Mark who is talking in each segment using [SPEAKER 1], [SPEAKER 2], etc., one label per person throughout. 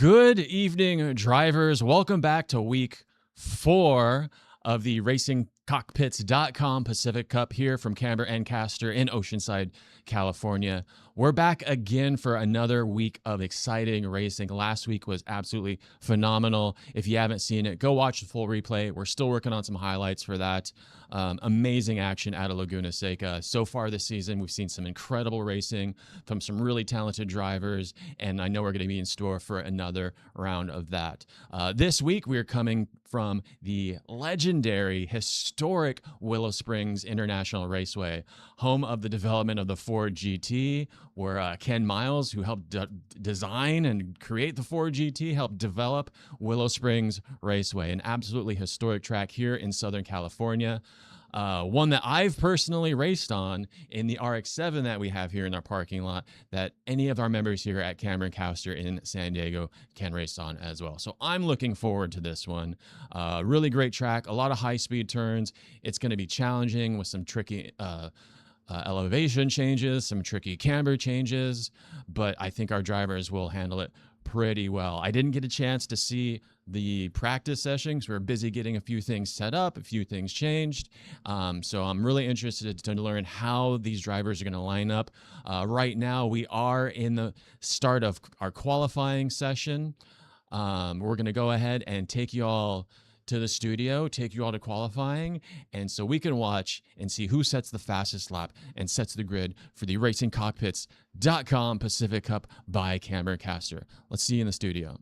[SPEAKER 1] Good evening, drivers. Welcome back to week 4 of the RacingCockpits.com Pacific Cup here from Camber Caster in Oceanside, California. We're back again for another week of exciting racing. Last week was absolutely phenomenal. If you haven't seen it, go watch the full replay. We're still working on some highlights for that. Amazing action out of Laguna Seca. So far this season, we've seen some incredible racing from some really talented drivers, and I know we're going to be in store for another round of that. This week, we're coming from the legendary, historic Willow Springs International Raceway, home of the development of the Ford GT, where Ken Miles, who helped design and create the Ford GT, helped develop Willow Springs Raceway, an absolutely historic track here in Southern California. One that I've personally raced on in the RX-7 that we have here in our parking lot, that any of our members here at Camber Caster in San Diego can race on as well. So I'm looking forward to this one. Really great track, a lot of high-speed turns. It's going to be challenging with some tricky elevation changes, some tricky camber changes, but I think our drivers will handle it pretty well. I didn't get a chance to see the practice sessions. We were busy getting a few things set up, a few things changed. So I'm really interested to learn how these drivers are going to line up. Right now, we are in the start of our qualifying session. We're going to go ahead and take you all to the studio, take you all to qualifying, and so we can watch and see who sets the fastest lap and sets the grid for the RacingCockpits.com Pacific Cup by Camber Caster. Let's see you in the studio.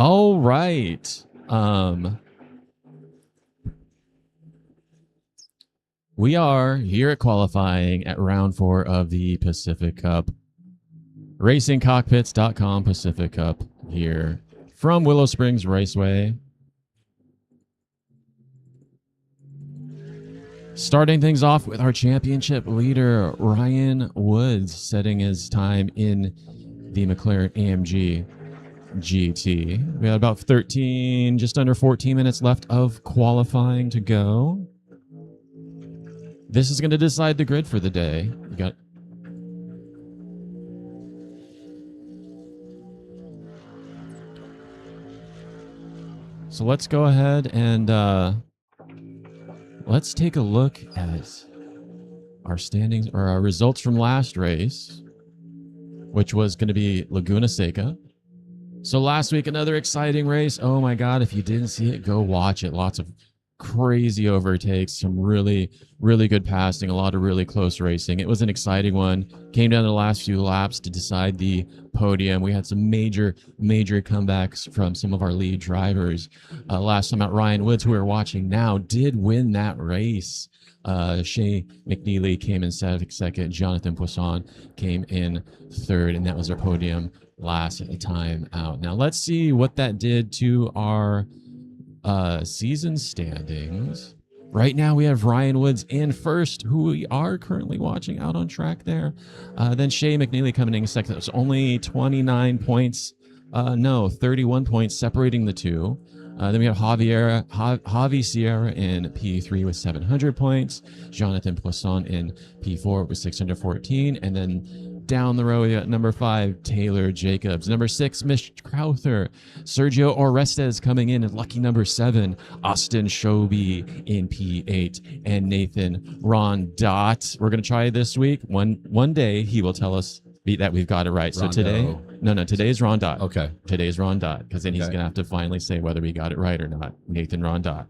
[SPEAKER 1] All right. We are here at qualifying at round 4 of the Pacific Cup. RacingCockpits.com Pacific Cup here from Willow Springs Raceway. Starting things off with our championship leader, Ryan Woods, setting his time in the McLaren AMG GT. We had about 13, just under 14 minutes left of qualifying to go. This is going to decide the grid for the day. You got So let's go ahead and let's take a look at our standings or our results from last race, which was going to be Laguna Seca. So last week, another exciting race. Oh my God, if you didn't see it, go watch it. Lots of crazy overtakes, some really, really good passing, a lot of really close racing. It was an exciting one. Came down to the last few laps to decide the podium. We had some major, major comebacks from some of our lead drivers. Last time out, Ryan Woods, who we're watching now, did win that race. Shea McNeely came in second. Jonathan Poisson came in third, and that was our podium last time out. Now let's see what that did to our season standings. Right now we have Ryan Woods in first, who we are currently watching out on track there. Then Shea McNeely coming in second. It's only 29 points. 31 points separating the two. Then we have Javi Sierra in P3 with 700 points. Jonathan Poisson in P4 with 614. And then down the road, we got number 5, Taylor Jacobs. Number 6, Mitch Crowther. Sergio Orestes coming in at lucky number 7. Austin Shobi in P8. And Nathan Rondat. We're going to try this week. One day, he will tell us that we've got it right. So today, today's Rondat. Okay. Today's Rondat, because then he's going to have to finally say whether we got it right or not. Nathan Rondat.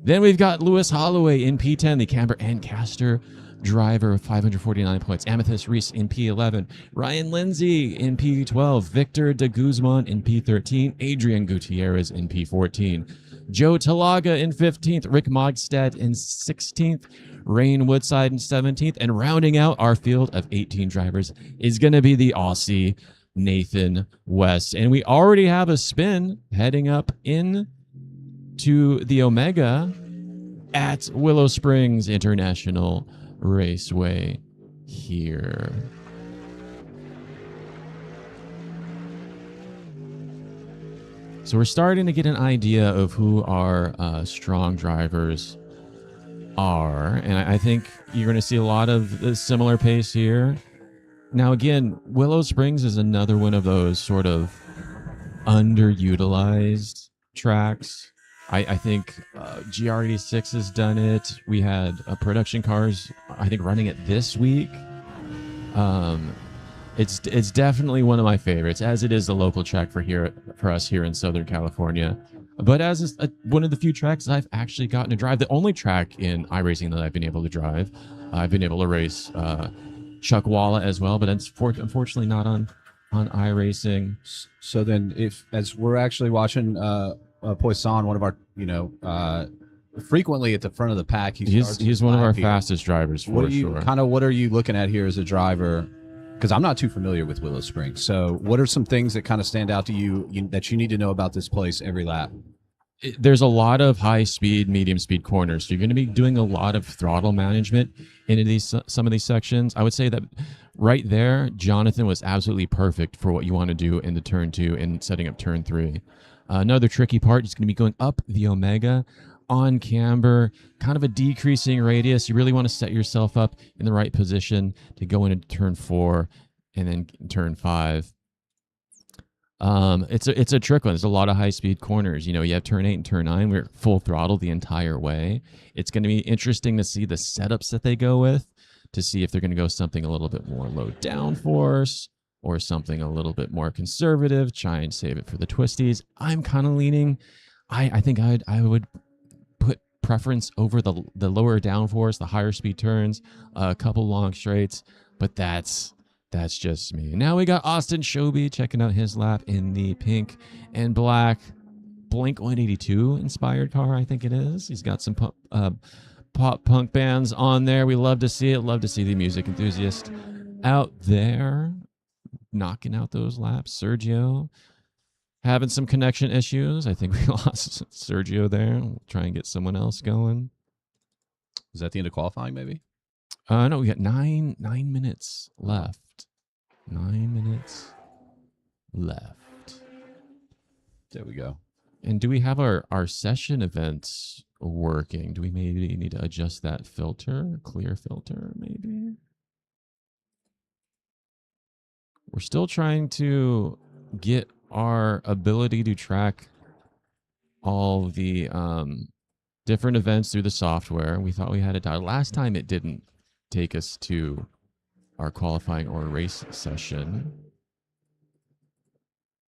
[SPEAKER 1] Then we've got Lewis Holloway in P10, the Camber Caster driver with 549 points. Amethyst Reese in P11. Ryan Lindsay in P12. Victor de Guzman in P13. Adrian Gutierrez in P14. Joe Talaga in 15th. Rick Mogstad in 16th. Rain Woodside in 17th. And rounding out our field of 18 drivers is going to be the Aussie Nathan West. And we already have a spin heading up in to the Omega at Willow Springs International Raceway here. So we're starting to get an idea of who our strong drivers are, and I think you're going to see a lot of the similar pace here. Now again, Willow Springs is another one of those sort of underutilized tracks. I think GR86 has done it. We had production cars, I think, running it this week. It's definitely one of my favorites, as it is the local track for us here in Southern California. But as one of the few tracks I've actually gotten to drive, the only track in iRacing that I've been able to drive. I've been able to race Chuck Walla as well, but unfortunately not on iRacing.
[SPEAKER 2] So then, as we're actually watching Poisson, one of our, frequently at the front of the pack.
[SPEAKER 1] He's one of our fastest drivers for sure.
[SPEAKER 2] What are you looking at here as a driver? Because I'm not too familiar with Willow Springs. So what are some things that kind of stand out to you that you need to know about this place every lap?
[SPEAKER 1] There's a lot of high speed, medium speed corners. So you're going to be doing a lot of throttle management into some of these sections. I would say that right there, Jonathan was absolutely perfect for what you want to do in the turn 2 and setting up turn 3. Another tricky part is going to be going up the Omega on camber, kind of a decreasing radius. You really want to set yourself up in the right position to go into turn 4 and then turn 5. It's a trick one. There's a lot of high speed corners. You have turn 8 and turn 9. We're full throttle the entire way. It's going to be interesting to see the setups that they go with, to see if they're going to go something a little bit more low downforce or something a little bit more conservative, try and save it for the twisties. I'm kind of leaning, I think I would put preference over the lower downforce, the higher speed turns, a couple long straights, but that's That's just me. Now we got Austin Shoby checking out his lap in the pink and black Blink 182 inspired car, I think it is. He's got some pop punk bands on there. We love to see it. Love to see the music enthusiast out there knocking out those laps. Sergio having some connection issues. I think we lost Sergio there. We'll try and get someone else going.
[SPEAKER 2] Is that the end of qualifying, maybe?
[SPEAKER 1] No, we got nine minutes left. 9 minutes left.
[SPEAKER 2] There we go.
[SPEAKER 1] And do we have our session events working? Do we maybe need to adjust that filter? Clear filter, maybe? We're still trying to get our ability to track all the different events through the software. We thought we had it dialed. Last time it didn't take us to our qualifying or race session.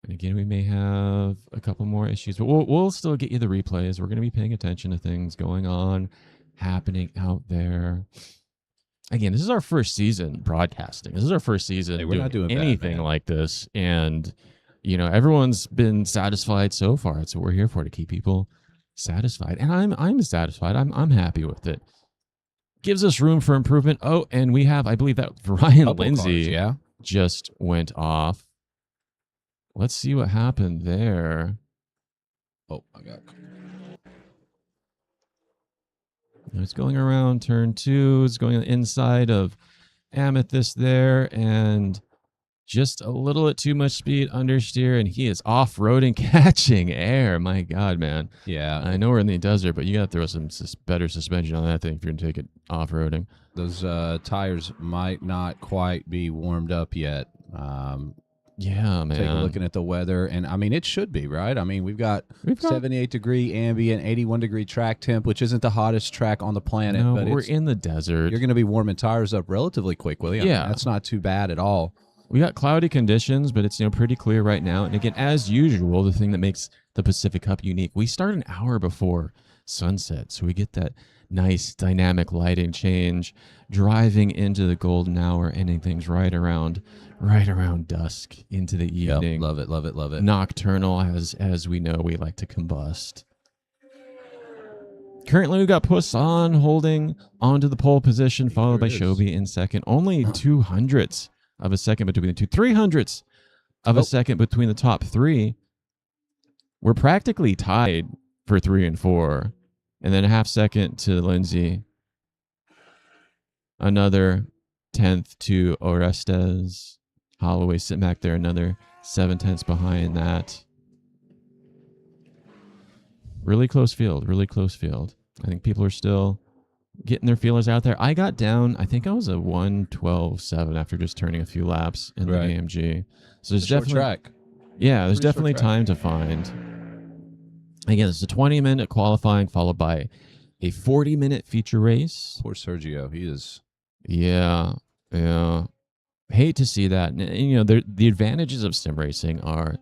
[SPEAKER 1] And again, we may have a couple more issues, but we'll still get you the replays. We're going to be paying attention to things going on, happening out there. Again, this is our first season broadcasting. This is our first season
[SPEAKER 2] we're not doing
[SPEAKER 1] anything
[SPEAKER 2] bad,
[SPEAKER 1] like this. And, you know, everyone's been satisfied so far. That's what we're here for, to keep people satisfied. And I'm satisfied. I'm happy with it. Gives us room for improvement. Oh, and we have, I believe that Ryan Lindsay just went off. Let's see what happened there.
[SPEAKER 2] Oh, my God.
[SPEAKER 1] It's going around turn 2. It's going on the inside of Amethyst there, and just a little bit too much speed, understeer, and he is off-roading, catching air. My God, man.
[SPEAKER 2] Yeah.
[SPEAKER 1] I know we're in the desert, but you got to throw some better suspension on that thing if you're going to take it off-roading.
[SPEAKER 2] Those tires might not quite be warmed up yet.
[SPEAKER 1] Yeah, man.
[SPEAKER 2] Looking at the weather, and I mean, it should be, right? I mean, we've got 78-degree ambient, 81-degree track temp, which isn't the hottest track on the planet.
[SPEAKER 1] No,
[SPEAKER 2] but
[SPEAKER 1] we're in the desert.
[SPEAKER 2] You're going to be warming tires up relatively quickly. I mean, that's not too bad at all.
[SPEAKER 1] We got cloudy conditions, but it's pretty clear right now. And again, as usual, the thing that makes the Pacific Cup unique, we start an hour before sunset, so we get that nice dynamic lighting change, driving into the golden hour, ending things right around dusk into the evening.
[SPEAKER 2] Yep, love it.
[SPEAKER 1] Nocturnal, as we know, we like to combust. Currently, we've got Poisson holding onto the pole position, followed by Shoby in second. Only 200ths of a second between the two. 300ths of a second between the top three. We're practically tied for 3 and 4. And then a half second to Lindsay. Another 10th to Orestes. Holloway sitting back there, another 7/10 behind that. Really close field. I think people are still getting their feelers out there. I got down, I think I was a 1:12.7 after just turning a few laps in the AMG. So there's definitely
[SPEAKER 2] track.
[SPEAKER 1] Yeah, there's definitely time to find. Again, it's a 20-minute qualifying followed by a 40-minute feature race.
[SPEAKER 2] Poor Sergio, he is.
[SPEAKER 1] Yeah. Hate to see that. And, the advantages of sim racing are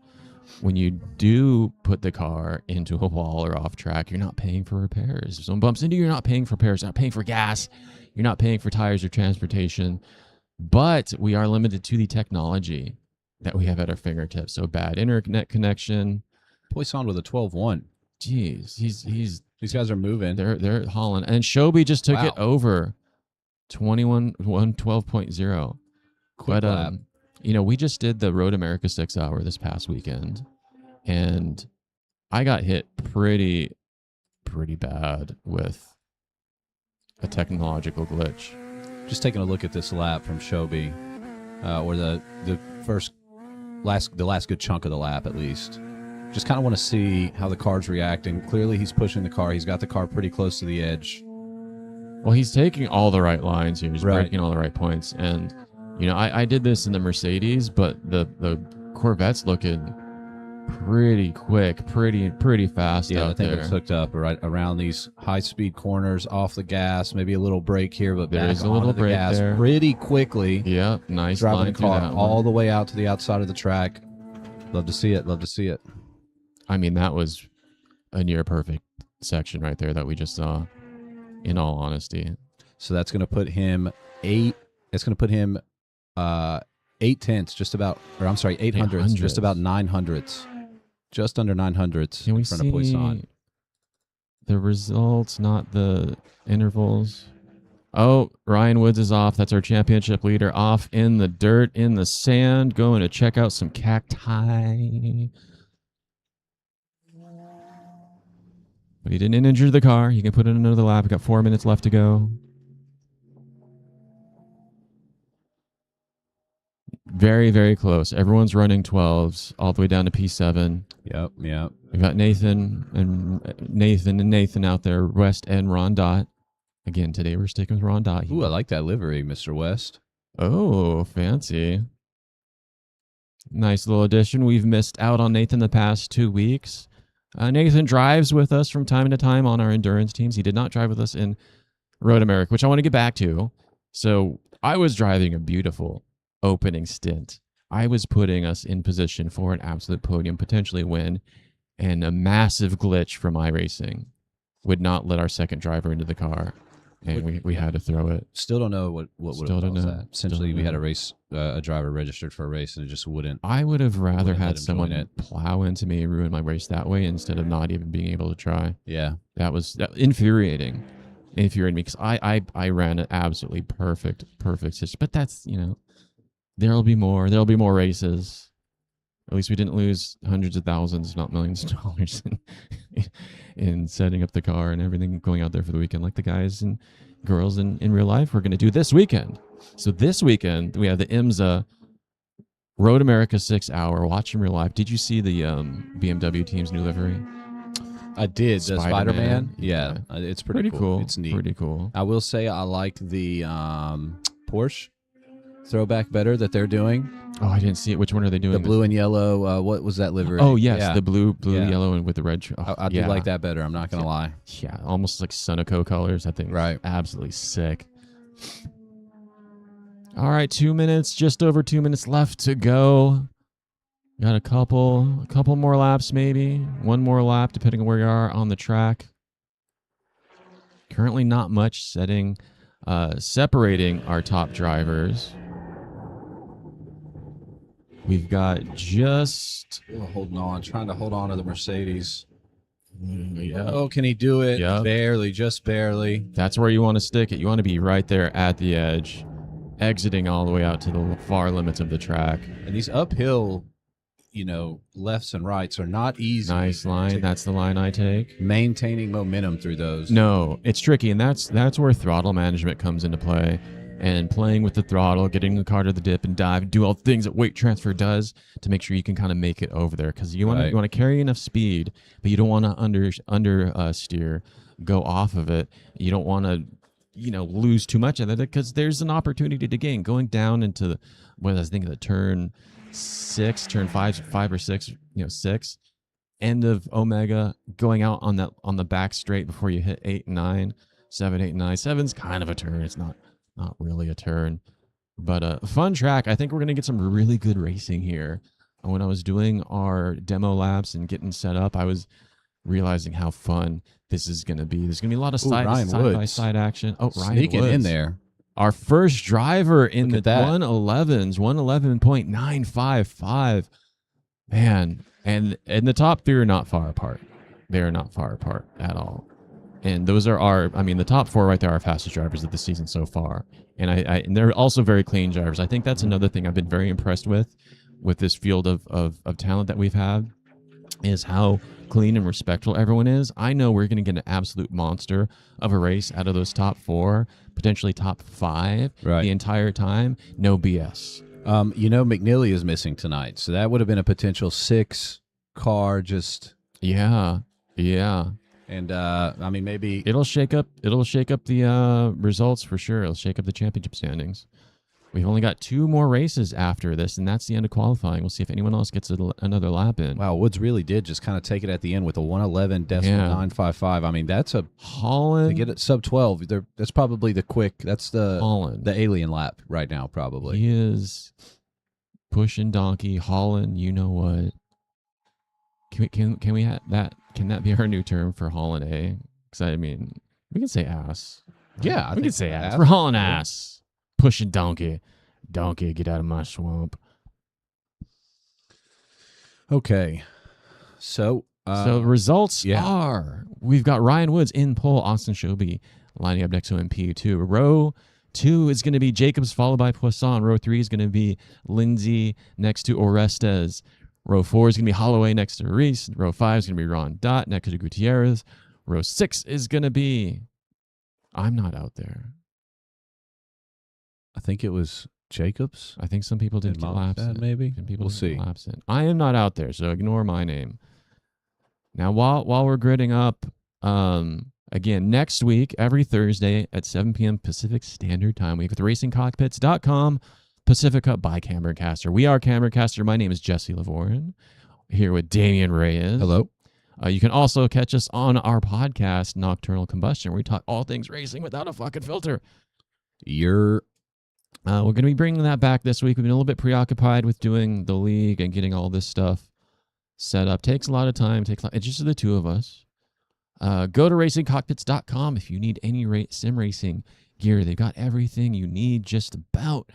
[SPEAKER 1] when you do put the car into a wall or off track, you're not paying for repairs. If someone bumps into you, you're not paying for repairs, you're not paying for gas, you're not paying for tires or transportation. But we are limited to the technology that we have at our fingertips. So bad internet connection.
[SPEAKER 2] Poisson with a 12-1.
[SPEAKER 1] Jeez,
[SPEAKER 2] these guys are moving.
[SPEAKER 1] They're hauling. And Shoby just took it over 112.0.
[SPEAKER 2] Quick lap.
[SPEAKER 1] We just did the Road America 6 hour this past weekend, and I got hit pretty bad with a technological glitch.
[SPEAKER 2] Just taking a look at this lap from Shoby, or the last good chunk of the lap at least. Just kind of want to see how the car's reacting. Clearly, he's pushing the car. He's got the car pretty close to the edge.
[SPEAKER 1] Well, he's taking all the right lines here. He's breaking all the right points. And, I did this in the Mercedes, but the Corvette's looking pretty quick, pretty fast out there.
[SPEAKER 2] Yeah, I think it's hooked up right around these high-speed corners, off the gas, maybe a little break here, but
[SPEAKER 1] there's a little break
[SPEAKER 2] gas
[SPEAKER 1] there.
[SPEAKER 2] Pretty quickly.
[SPEAKER 1] Yeah, nice
[SPEAKER 2] driving
[SPEAKER 1] line
[SPEAKER 2] the car
[SPEAKER 1] through that
[SPEAKER 2] all
[SPEAKER 1] one.
[SPEAKER 2] the way out to the outside of the track. Love to see it.
[SPEAKER 1] I mean, that was a near perfect section right there that we just saw, in all honesty.
[SPEAKER 2] So that's going to put him 8/10, just about, or I'm sorry, 800s, just about 900s, just under 900s
[SPEAKER 1] Can we
[SPEAKER 2] in front of Poisson.
[SPEAKER 1] see the results, not the intervals? Oh, Ryan Woods is off. That's our championship leader, off in the dirt, in the sand, going to check out some cacti. But he didn't injure the car. He can put in another lap. We got 4 minutes left to go. Very, very close. Everyone's running 12s all the way down to P7.
[SPEAKER 2] Yep.
[SPEAKER 1] We've got Nathan out there, West and Ron Dot. Again, today we're sticking with Ron Dot.
[SPEAKER 2] Ooh, I like that livery, Mr. West.
[SPEAKER 1] Oh, fancy. Nice little addition. We've missed out on Nathan the past 2 weeks. Nathan drives with us from time to time on our endurance teams. He did not drive with us in Road America, which I want to get back to. So I was driving a beautiful opening stint. I was putting us in position for an absolute podium, potentially win, and a massive glitch from iRacing would not let our second driver into the car, and we had to throw it.
[SPEAKER 2] Still don't know what would have caused that. Essentially, we had a driver registered for a race, and it just wouldn't.
[SPEAKER 1] I would have rather had someone plow into me and ruin my race that way instead of not even being able to try.
[SPEAKER 2] Yeah,
[SPEAKER 1] that was infuriating me because I ran an absolutely perfect system. But that's, there'll be more races. At least we didn't lose hundreds of thousands, not millions of dollars in setting up the car and everything going out there for the weekend, like the guys and girls in real life we're going to do this weekend. So this weekend, we have the IMSA Road America 6 hour watch in real life. Did you see the BMW team's new livery?
[SPEAKER 2] I did. The Spider-Man? Yeah. It's pretty cool. It's neat.
[SPEAKER 1] Pretty cool.
[SPEAKER 2] I will say I like the Porsche throwback better that they're doing.
[SPEAKER 1] Oh, I didn't see it. Which one are they doing?
[SPEAKER 2] The blue and yellow. What was that livery?
[SPEAKER 1] Oh, yes. The blue, yellow, and with the red.
[SPEAKER 2] I do like that better. I'm not going to lie.
[SPEAKER 1] Yeah. Almost like Sunoco colors. I think.
[SPEAKER 2] Right.
[SPEAKER 1] Absolutely sick. All right. 2 minutes, just over 2 minutes left to go. Got a couple more laps, maybe. One more lap, depending on where you are on the track. Currently not much separating our top drivers. We've got just...
[SPEAKER 2] holding on, trying to hold on to the Mercedes.
[SPEAKER 1] Yeah.
[SPEAKER 2] Oh, can he do it?
[SPEAKER 1] Yep.
[SPEAKER 2] Barely, just barely.
[SPEAKER 1] That's where you want to stick it. You want to be right there at the edge, exiting all the way out to the far limits of the track.
[SPEAKER 2] And these uphill, lefts and rights are not easy.
[SPEAKER 1] Nice line. That's the line I take.
[SPEAKER 2] Maintaining momentum through those.
[SPEAKER 1] No, it's tricky, and that's where throttle management comes into play. And playing with the throttle, getting the car to the dip and dive, do all the things that weight transfer does to make sure you can kind of make it over there. Because you want to carry enough speed, but you don't want to under steer, go off of it. You don't want to, lose too much of it because there's an opportunity to gain. Going down into the turn 5 or 6, 6, end of Omega, going out on the back straight before you hit 8 and 9, 7, 8 and 9. 7's kind of a turn. It's not really a turn, but a fun track. I think we're going to get some really good racing here. When I was doing our demo laps and getting set up, I was realizing how fun this is going to be. There's going to be a lot of side-by-side action. Oh, Ryan
[SPEAKER 2] sneaking
[SPEAKER 1] Woods
[SPEAKER 2] in there.
[SPEAKER 1] Our first driver in the 111s, 111.955. Man, and the top three are not far apart. They are not far apart at all. And those are the top four right there are our fastest drivers of the season so far. And and they're also very clean drivers. I think that's another thing I've been very impressed with this field of talent that we've had, is how clean and respectful everyone is. I know we're going to get an absolute monster of a race out of those top four, potentially top 5 the entire time. No BS.
[SPEAKER 2] McNeely is missing tonight, so that would have been a potential 6 car just...
[SPEAKER 1] Yeah.
[SPEAKER 2] And maybe
[SPEAKER 1] it'll shake up the results for sure. It'll shake up the championship standings. We've only got 2 more races after this, and that's the end of qualifying. We'll see if anyone else gets another lap in.
[SPEAKER 2] Wow, Woods really did just kind of take it at the end with a 111.955. That's a
[SPEAKER 1] Holland
[SPEAKER 2] to get it sub 12. That's probably that's the
[SPEAKER 1] Holland, the
[SPEAKER 2] alien lap right now. Probably
[SPEAKER 1] he is pushing donkey. Holland, you know what? Can we have that? Can that be our new term for Holland A? Because we can say ass.
[SPEAKER 2] Yeah,
[SPEAKER 1] we can say ass. We're hauling ass, pushing donkey. Donkey, get out of my swamp.
[SPEAKER 2] Okay. So
[SPEAKER 1] Results
[SPEAKER 2] yeah.
[SPEAKER 1] are, we've got Ryan Woods in pole, Austin Shobi lining up next to him, P2. Row 2 is going to be Jacobs followed by Poisson. Row 3 is going to be Lindsay next to Orestes. Row 4 is going to be Holloway next to Reese. Row 5 is going to be Ron Dot next to Gutierrez. Row 6 is going to be, I'm not out there.
[SPEAKER 2] I think it was Jacobs.
[SPEAKER 1] I think some people did collapse it.
[SPEAKER 2] Maybe.
[SPEAKER 1] Some people
[SPEAKER 2] We'll
[SPEAKER 1] did
[SPEAKER 2] see.
[SPEAKER 1] collapse it. I am not out there, so ignore my name. Now, while we're gridding up, again, next week, every Thursday at 7 p.m. Pacific Standard Time, we have the racingcockpits.com Pacific Cup by Camber Caster. We are Camber Caster. My name is Jesse Lavorin, here with Damian Reyes.
[SPEAKER 2] Hello.
[SPEAKER 1] You can also catch us on our podcast, Nocturnal Combustion, where we talk all things racing without a fucking filter.
[SPEAKER 2] We're
[SPEAKER 1] going to be bringing that back this week. We've been a little bit preoccupied with doing the league and getting all this stuff set up. Takes a lot of time. It's just the two of us. Go to racingcockpits.com if you need any sim racing gear. They've got everything you need just about.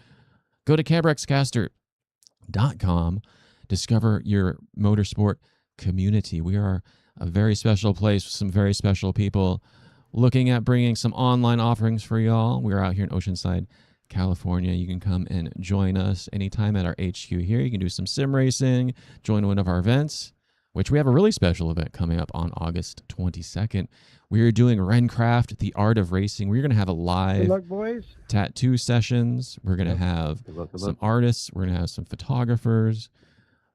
[SPEAKER 1] Go to cambercaster.com. Discover your motorsport community. We are a very special place with some very special people looking at bringing some online offerings for y'all. We're out here in Oceanside, California. You can come and join us anytime at our HQ here. You can do some sim racing, join one of our events, which we have a really special event coming up on August 22nd. We are doing Rencraft, the art of racing. We're going to have a live
[SPEAKER 3] Good luck, boys.
[SPEAKER 1] tattoo sessions. We're going to have some artists. We're going to have some photographers.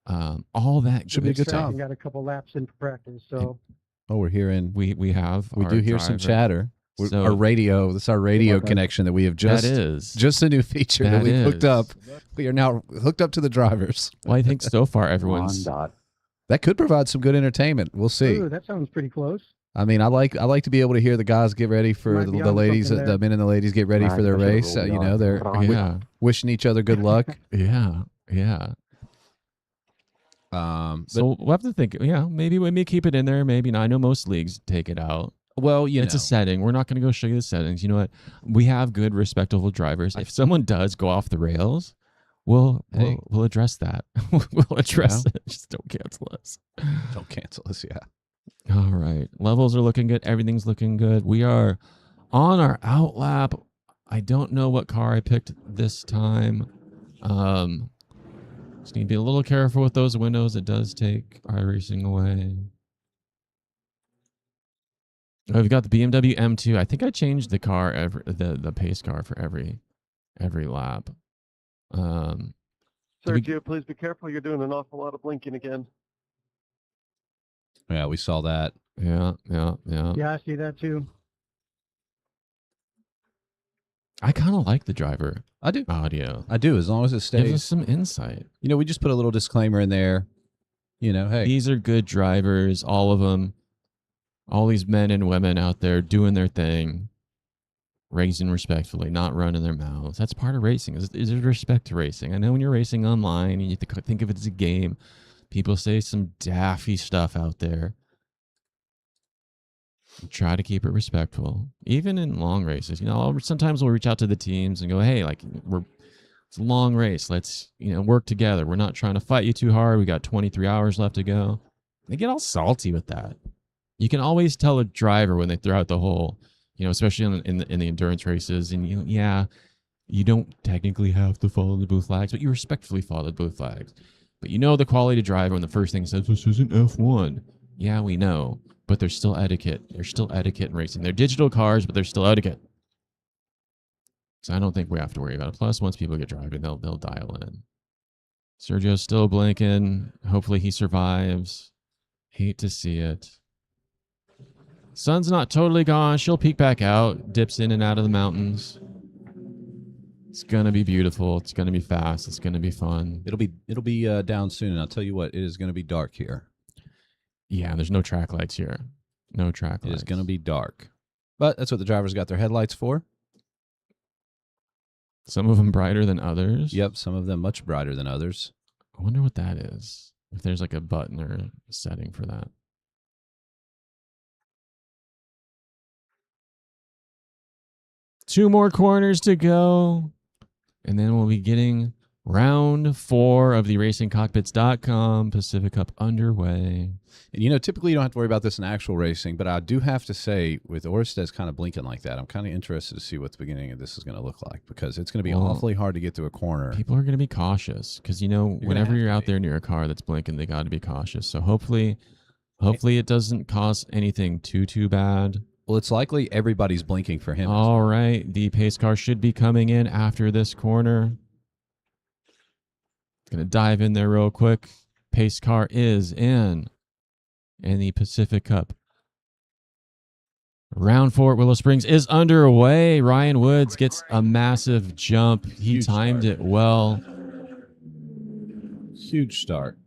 [SPEAKER 1] All that
[SPEAKER 2] should be a good time.
[SPEAKER 3] Got a couple laps in practice, so.
[SPEAKER 2] Oh, we're hearing.
[SPEAKER 1] We do hear
[SPEAKER 2] some chatter.
[SPEAKER 1] So,
[SPEAKER 2] our radio. This is our radio connection that we have just.
[SPEAKER 1] That is
[SPEAKER 2] just a new feature that we hooked up. We are now hooked up to the drivers.
[SPEAKER 1] Well, I think so far everyone's.
[SPEAKER 2] That could provide some good entertainment. We'll see.
[SPEAKER 3] Ooh, that sounds pretty close.
[SPEAKER 2] I mean, I like to be able to hear the guys get ready for the ladies, the men and the ladies get ready for their race. You know, they're wishing each other good luck.
[SPEAKER 1] Yeah. So we'll have to think. Yeah, maybe keep it in there. Maybe not. I know most leagues take it out.
[SPEAKER 2] Well,
[SPEAKER 1] it's a setting. We're not going to go show you the settings. You know what? We have good, respectable drivers. If someone does go off the rails, we'll address that. We'll address it. Just don't cancel us.
[SPEAKER 2] Don't cancel us. Yeah.
[SPEAKER 1] All right. Levels are looking good. Everything's looking good. We are on our out lap. I don't know what car I picked this time. Just need to be a little careful with those windows. It does take iRacing away. We've got the BMW M2. I think I changed the car the pace car for every lap.
[SPEAKER 4] Sergio, please be careful. You're doing an awful lot of blinking again.
[SPEAKER 2] Yeah, we saw that.
[SPEAKER 1] Yeah.
[SPEAKER 3] Yeah, I see that too.
[SPEAKER 1] I kind of like the driver.
[SPEAKER 2] I do.
[SPEAKER 1] Audio.
[SPEAKER 2] I do, as long as it stays.
[SPEAKER 1] Gives us some insight.
[SPEAKER 2] You know, we just put a little disclaimer in there. You know, hey.
[SPEAKER 1] These are good drivers, all of them. All these men and women out there doing their thing, racing respectfully, not running their mouths. That's part of racing. Is respect to racing. I know when you're racing online and you think of it as a game, people say some daffy stuff out there. Try to keep it respectful, even in long races. You know, sometimes we'll reach out to the teams and go, "Hey, like it's a long race. Let's work together. We're not trying to fight you too hard. We got 23 hours left to go." They get all salty with that. You can always tell a driver when they throw out the whole, especially in the endurance races, and you don't technically have to follow the blue flags, but you respectfully follow the blue flags. But the quality driver when the first thing says, "This isn't F1." Yeah, we know. But there's still etiquette. There's still etiquette in racing. They're digital cars, but there's still etiquette. So I don't think we have to worry about it. Plus, once people get driving, they'll dial in. Sergio's still blinking. Hopefully he survives. Hate to see it. Sun's not totally gone. She'll peek back out, dips in and out of the mountains. It's going to be beautiful. It's going to be fast. It's going to be fun.
[SPEAKER 2] It'll be down soon, and I'll tell you what, it is going to be dark here.
[SPEAKER 1] Yeah, there's no track lights here. No track lights.
[SPEAKER 2] It is going to be dark. But that's what the drivers got their headlights for.
[SPEAKER 1] Some of them brighter than others.
[SPEAKER 2] Yep, some of them much brighter than others.
[SPEAKER 1] I wonder what that is. If there's like a button or a setting for that. Two more corners to go. And then we'll be getting round 4 of the racingcockpits.com Pacific Cup underway.
[SPEAKER 2] And, typically you don't have to worry about this in actual racing, but I do have to say, with Orsted kind of blinking like that, I'm kind of interested to see what the beginning of this is going to look like, because it's going to be awfully hard to get through a corner.
[SPEAKER 1] People are going to be cautious because, whenever you're out there near a car that's blinking, they got to be cautious. So hopefully it doesn't cause anything too bad.
[SPEAKER 2] Well, it's likely everybody's blinking for him.
[SPEAKER 1] All right. The pace car should be coming in after this corner. Going to dive in there real quick. Pace car is in. And the Pacific Cup round 4 at Willow Springs is underway. Ryan Woods gets a massive jump. He timed it well.
[SPEAKER 2] Huge start.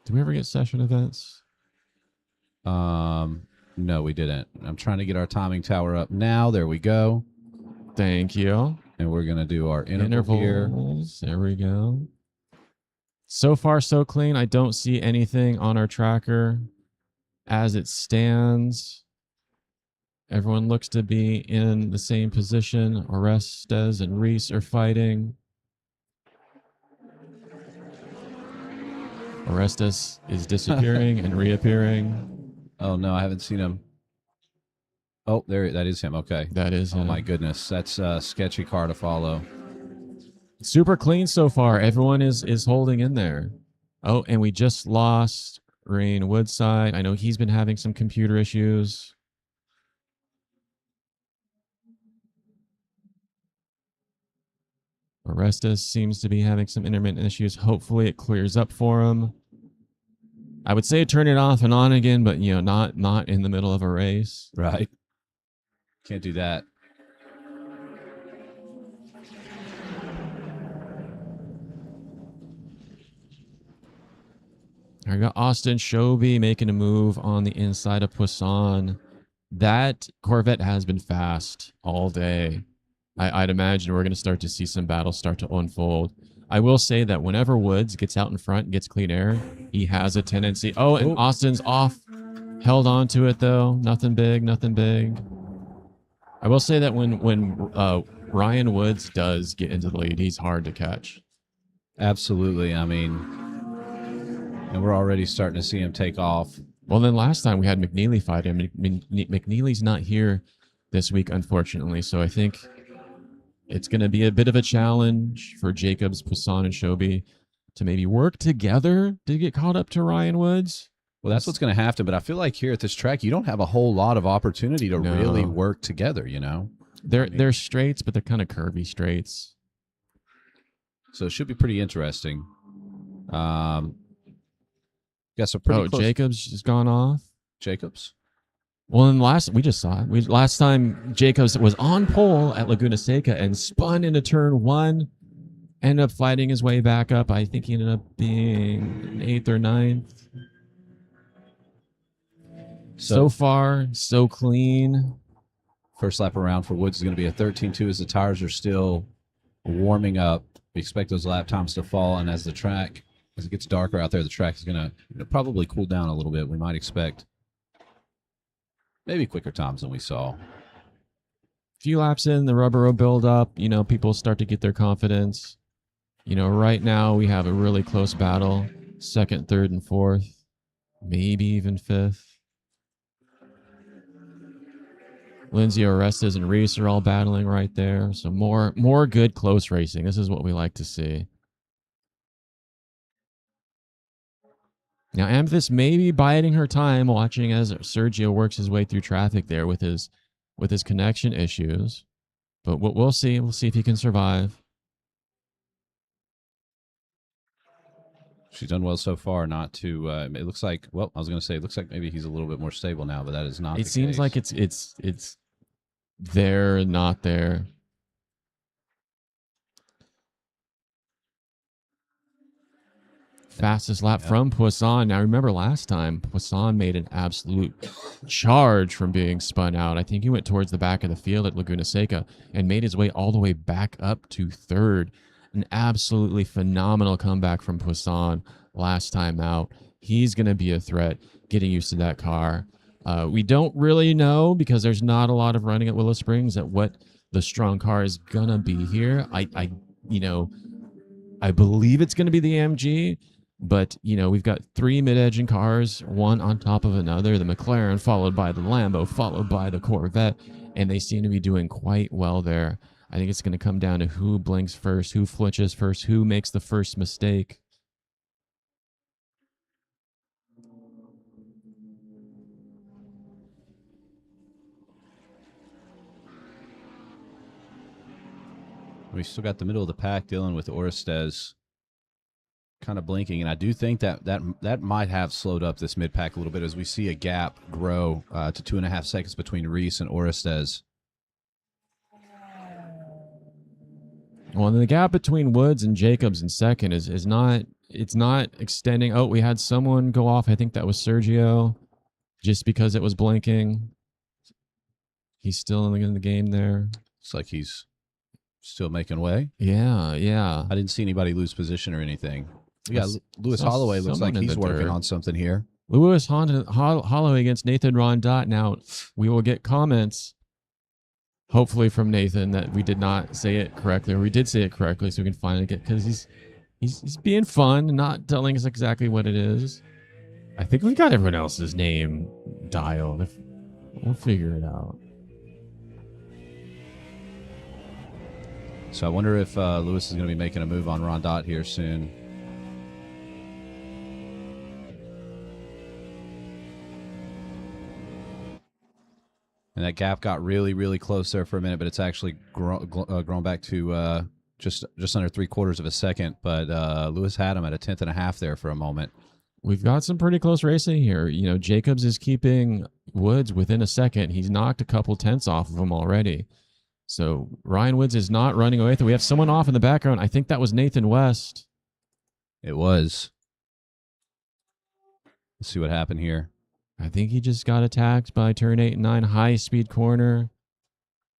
[SPEAKER 1] Do we ever get session events?
[SPEAKER 2] No, we didn't. I'm trying to get our timing tower up now. There we go.
[SPEAKER 1] Thank you.
[SPEAKER 2] And we're going to do our intervals
[SPEAKER 1] here. There we go. So far, so clean. I don't see anything on our tracker as it stands. Everyone looks to be in the same position. Orestes and Reese are fighting. Orestes is disappearing and reappearing.
[SPEAKER 2] Oh, no, I haven't seen him. Oh, there, that is him. Okay.
[SPEAKER 1] That is him.
[SPEAKER 2] Oh, my goodness. That's a sketchy car to follow.
[SPEAKER 1] Super clean so far. Everyone is holding in there. Oh, and we just lost Rain Woodside. I know he's been having some computer issues. Orestes seems to be having some intermittent issues. Hopefully it clears up for him. I would say turn it off and on again, but not in the middle of a race.
[SPEAKER 2] Right. Can't do that.
[SPEAKER 1] I got Austin Shoby making a move on the inside of Poisson. That Corvette has been fast all day. I'd imagine we're going to start to see some battles start to unfold. I will say that whenever Woods gets out in front and gets clean air, he has a tendency. Oh, and Austin's off. Held on to it, though. Nothing big, nothing big. I will say that when Ryan Woods does get into the lead, he's hard to catch.
[SPEAKER 2] Absolutely. I mean, and we're already starting to see him take off.
[SPEAKER 1] Well, then last time we had McNeely fight him. McNeely's not here this week, unfortunately, so I think it's going to be a bit of a challenge for Jacobs, Poisson, and Shoby to maybe work together to get caught up to Ryan Woods.
[SPEAKER 2] Well, that's what's going to happen, but I feel like here at this track, you don't have a whole lot of opportunity to really work together,
[SPEAKER 1] They're straights, but they're kind of curvy straights.
[SPEAKER 2] So it should be pretty interesting. Got some pretty close.
[SPEAKER 1] Jacobs has gone off.
[SPEAKER 2] Jacobs?
[SPEAKER 1] Well, we just saw it. Last time Jacobs was on pole at Laguna Seca and spun into turn 1, ended up fighting his way back up. I think he ended up being 8th or 9th. So far, so clean.
[SPEAKER 2] First lap around for Woods is going to be a 13.2 as the tires are still warming up. We expect those lap times to fall, and as it gets darker out there, the track is going to probably cool down a little bit. We might expect maybe quicker times than we saw.
[SPEAKER 1] A few laps in, the rubber will build up. People start to get their confidence. Right now we have a really close battle. 2nd, 3rd, and 4th. Maybe even 5th. Lindsay, Orestes, and Reese are all battling right there. So more good close racing. This is what we like to see. Now, Amethyst may be biding her time watching as Sergio works his way through traffic there with his connection issues. But we'll see. We'll see if he can survive.
[SPEAKER 2] She's done well so far not to, it looks like, well, I was going to say, it looks like maybe he's a little bit more stable now, but that is not the case.
[SPEAKER 1] It seems like it's there and not there. Fastest lap from Poisson. Now, remember last time, Poisson made an absolute charge from being spun out. I think he went towards the back of the field at Laguna Seca and made his way all the way back up to 3rd. An absolutely phenomenal comeback from Poisson last time out. He's going to be a threat, getting used to that car. We don't really know because there's not a lot of running at Willow Springs at what the strong car is gonna be here. I believe it's gonna be the AMG, but we've got 3 mid-engine cars, one on top of another. The McLaren, followed by the Lambo, followed by the Corvette, and they seem to be doing quite well there. I think it's going to come down to who blinks first, who flinches first, who makes the first mistake.
[SPEAKER 2] We still got the middle of the pack dealing with Orestes kind of blinking, and I do think that might have slowed up this mid pack a little bit as we see a gap grow to 2.5 seconds between Reese and Orestes.
[SPEAKER 1] Well, the gap between Woods and Jacobs in second is not extending. Oh, we had someone go off. I think that was Sergio, just because it was blinking. He's still in the game there.
[SPEAKER 2] Looks like he's still making way.
[SPEAKER 1] Yeah.
[SPEAKER 2] I didn't see anybody lose position or anything. Yeah, Lewis Holloway looks like he's working on something here.
[SPEAKER 1] Lewis Holloway against Nathan Rondat. Now, we will get comments, hopefully from Nathan, that we did not say it correctly, or we did say it correctly, so we can finally get, because he's being fun and not telling us exactly what it is. I think we got everyone else's name dialed. We'll figure it out.
[SPEAKER 2] So I wonder if Lewis is going to be making a move on Rondat here soon. And that gap got really, really close there for a minute, but it's actually grown back to just under 3/4 of a second. But Lewis had him at a 10.5 there for a moment.
[SPEAKER 1] We've got some pretty close racing here. Jacobs is keeping Woods within a second. He's knocked a couple tenths off of him already. So Ryan Woods is not running away. We have someone off in the background. I think that was Nathan West.
[SPEAKER 2] It was. Let's see what happened here.
[SPEAKER 1] I think he just got attacked by turn 8 and 9, high-speed corner.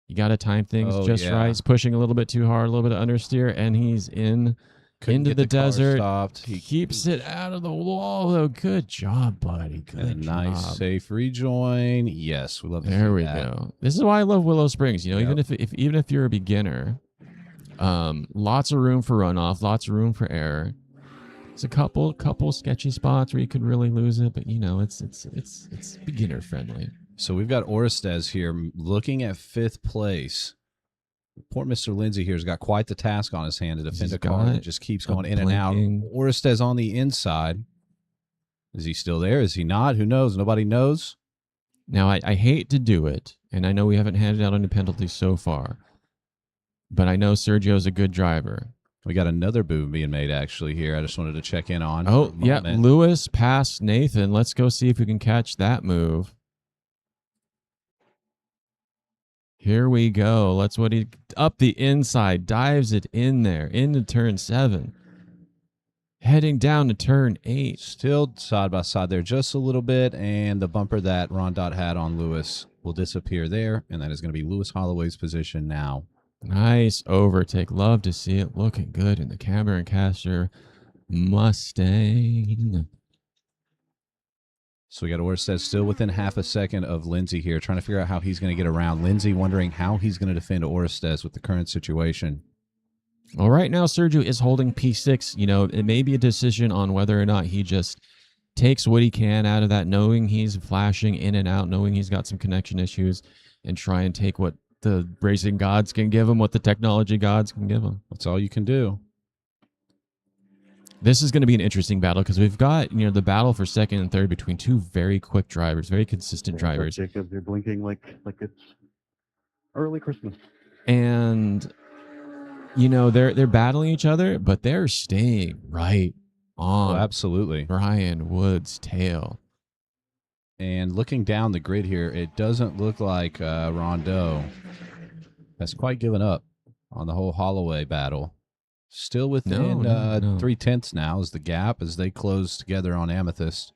[SPEAKER 1] You got to time things right. He's pushing a little bit too hard, a little bit of understeer, and he's into the desert. He keeps it out of the wall, though. Good job, buddy. Good job.
[SPEAKER 2] Nice, safe rejoin. Yes, we love to
[SPEAKER 1] There
[SPEAKER 2] see
[SPEAKER 1] we
[SPEAKER 2] that.
[SPEAKER 1] go. This is why I love Willow Springs. Even if you're a beginner, lots of room for runoff, lots of room for error. It's a couple sketchy spots where you could really lose it, but it's beginner friendly.
[SPEAKER 2] So we've got Orestes here looking at 5th place. Poor Mr. Lindsay here has got quite the task on his hand to defend a car that just keeps going in and out. Orestes on the inside. Is he still there? Is he not? Who knows? Nobody knows.
[SPEAKER 1] Now, I hate to do it, and I know we haven't handed out any penalties so far, but I know Sergio's a good driver.
[SPEAKER 2] We got another boom being made actually here. I just wanted to check in on.
[SPEAKER 1] Oh, yeah. Lewis passed Nathan. Let's go see if we can catch that move. Here we go. Up the inside, dives it in there, into turn 7. Heading down to turn 8.
[SPEAKER 2] Still side by side there just a little bit, and the bumper that Rondat had on Lewis will disappear there, and that is going to be Lewis Holloway's position now.
[SPEAKER 1] Nice overtake. Love to see it looking good in the Camber Caster Mustang.
[SPEAKER 2] So we got Orestes still within half a second of Lindsay here, trying to figure out how he's going to get around. Lindsay wondering how he's going to defend Orestes with the current situation.
[SPEAKER 1] Well, right now, Sergio is holding P6. It may be a decision on whether or not he just takes what he can out of that, knowing he's flashing in and out, knowing he's got some connection issues, and try and take what the racing gods can give him, what the technology gods can give him.
[SPEAKER 2] That's all you can do.
[SPEAKER 1] This is going to be an interesting battle because we've got, the battle for second and third between two very quick drivers, very consistent drivers.
[SPEAKER 4] Jacobs, you're blinking like it's early Christmas.
[SPEAKER 1] And, they're battling each other, but they're staying right on
[SPEAKER 2] absolutely
[SPEAKER 1] Brian Wood's tail.
[SPEAKER 2] And looking down the grid here, it doesn't look like Rondo has quite given up on the whole Holloway battle. Still within 3/10 now is the gap as they close together on Amethyst.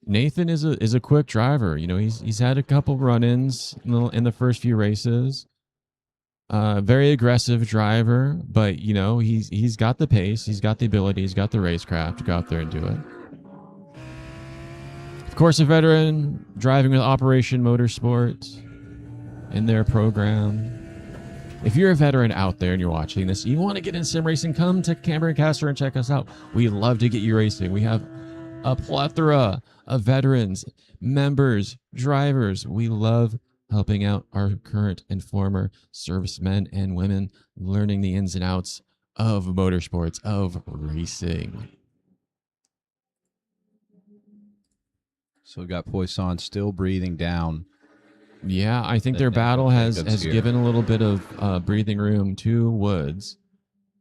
[SPEAKER 1] Nathan is a quick driver. He's had a couple run-ins in the first few races. Very aggressive driver, but he's got the pace, he's got the ability, he's got the racecraft to go out there and do it. Of course, a veteran driving with Operation Motorsport in their program. If you're a veteran out there and you're watching this, you want to get in sim racing, come to Camber Caster and check us out. We love to get you racing. We have a plethora of veterans, members, drivers. We love helping out our current and former servicemen and women, learning the ins and outs of motorsports, of racing.
[SPEAKER 2] So we got Poisson still breathing down.
[SPEAKER 1] Yeah, I think their battle has given a little bit of breathing room to Woods.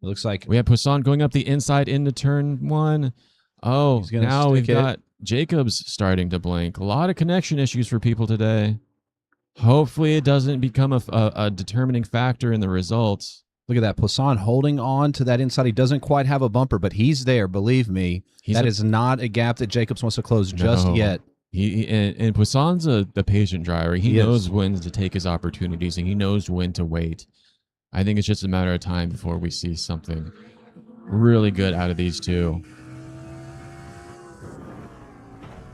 [SPEAKER 2] It looks like
[SPEAKER 1] we have Poisson going up the inside into turn 1. Oh, now we've got Jacobs starting to blink. A lot of connection issues for people today. Hopefully it doesn't become a determining factor in the results.
[SPEAKER 2] Look at that. Poisson holding on to that inside. He doesn't quite have a bumper, but he's there. Believe me. That is not a gap that Jacobs wants to close just yet.
[SPEAKER 1] And Poisson's the patient driver. He knows when to take his opportunities, and he knows when to wait. I think it's just a matter of time before we see something really good out of these two.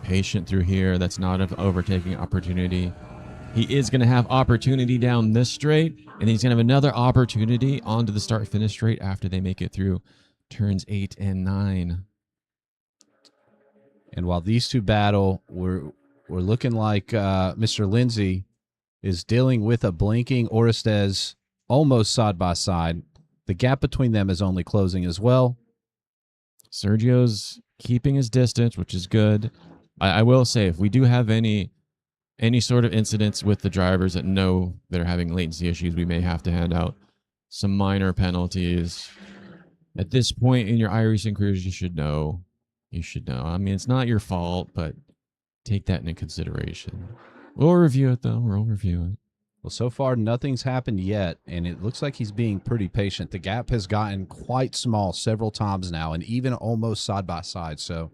[SPEAKER 1] Patient through here. That's not an overtaking opportunity. He is going to have opportunity down this straight, and he's going to have another opportunity onto the start-finish straight after they make it through turns 8 and 9.
[SPEAKER 2] And while these two battle, we're looking like Mr. Lindsay is dealing with a blinking Orestes almost side by side. The gap between them is only closing as well.
[SPEAKER 1] Sergio's keeping his distance, which is good. I will say, if we do have any sort of incidents with the drivers that know they're having latency issues, we may have to hand out some minor penalties. At this point in your iRacing careers, you should know. You should know. I mean, it's not your fault, but take that into consideration. We'll review it, though. We'll review it.
[SPEAKER 2] Well, so far, nothing's happened yet, and it looks like he's being pretty patient. The gap has gotten quite small several times now, and even almost side by side, so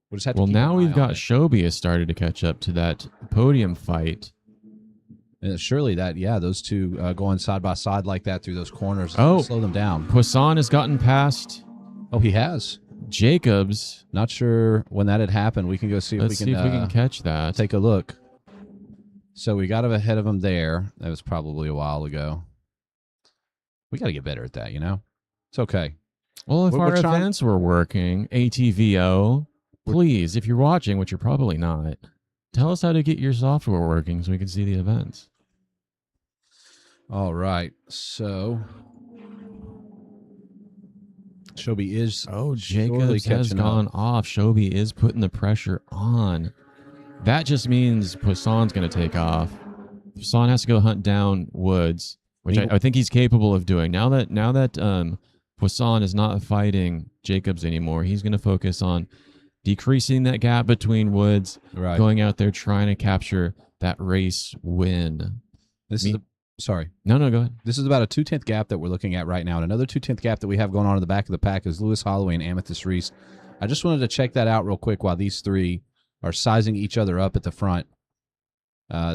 [SPEAKER 2] we'll just have to keep an eye on it.
[SPEAKER 1] Well, now we've got Shobi has started to catch up to that podium fight.
[SPEAKER 2] And surely those two going side by side like that through those corners slow them down.
[SPEAKER 1] Poisson has gotten past.
[SPEAKER 2] Oh, he has.
[SPEAKER 1] Jacobs.
[SPEAKER 2] Not sure when that had happened. We can go see if we can
[SPEAKER 1] catch that.
[SPEAKER 2] Take a look. So we got ahead of him there. That was probably a while ago. We got to get better at that, you know? It's okay.
[SPEAKER 1] Well, if our events were working, ATVO, please, if you're watching, which you're probably not, tell us how to get your software working so we can see the events.
[SPEAKER 2] All right. So Shobi is
[SPEAKER 1] Jacobs has gone off. Shobi is putting the pressure on. That just means Poisson's going to take off. Poisson has to go hunt down Woods, which I think he's capable of doing. Now that Poisson is not fighting Jacobs anymore, he's going to focus on decreasing that gap between Woods, going out there trying to capture that race win.
[SPEAKER 2] Sorry.
[SPEAKER 1] No, go ahead.
[SPEAKER 2] This is about a 2/10 gap that we're looking at right now. And another 2/10 gap that we have going on in the back of the pack is Lewis Holloway and Amethyst Reese. I just wanted to check that out real quick while these three are sizing each other up at the front.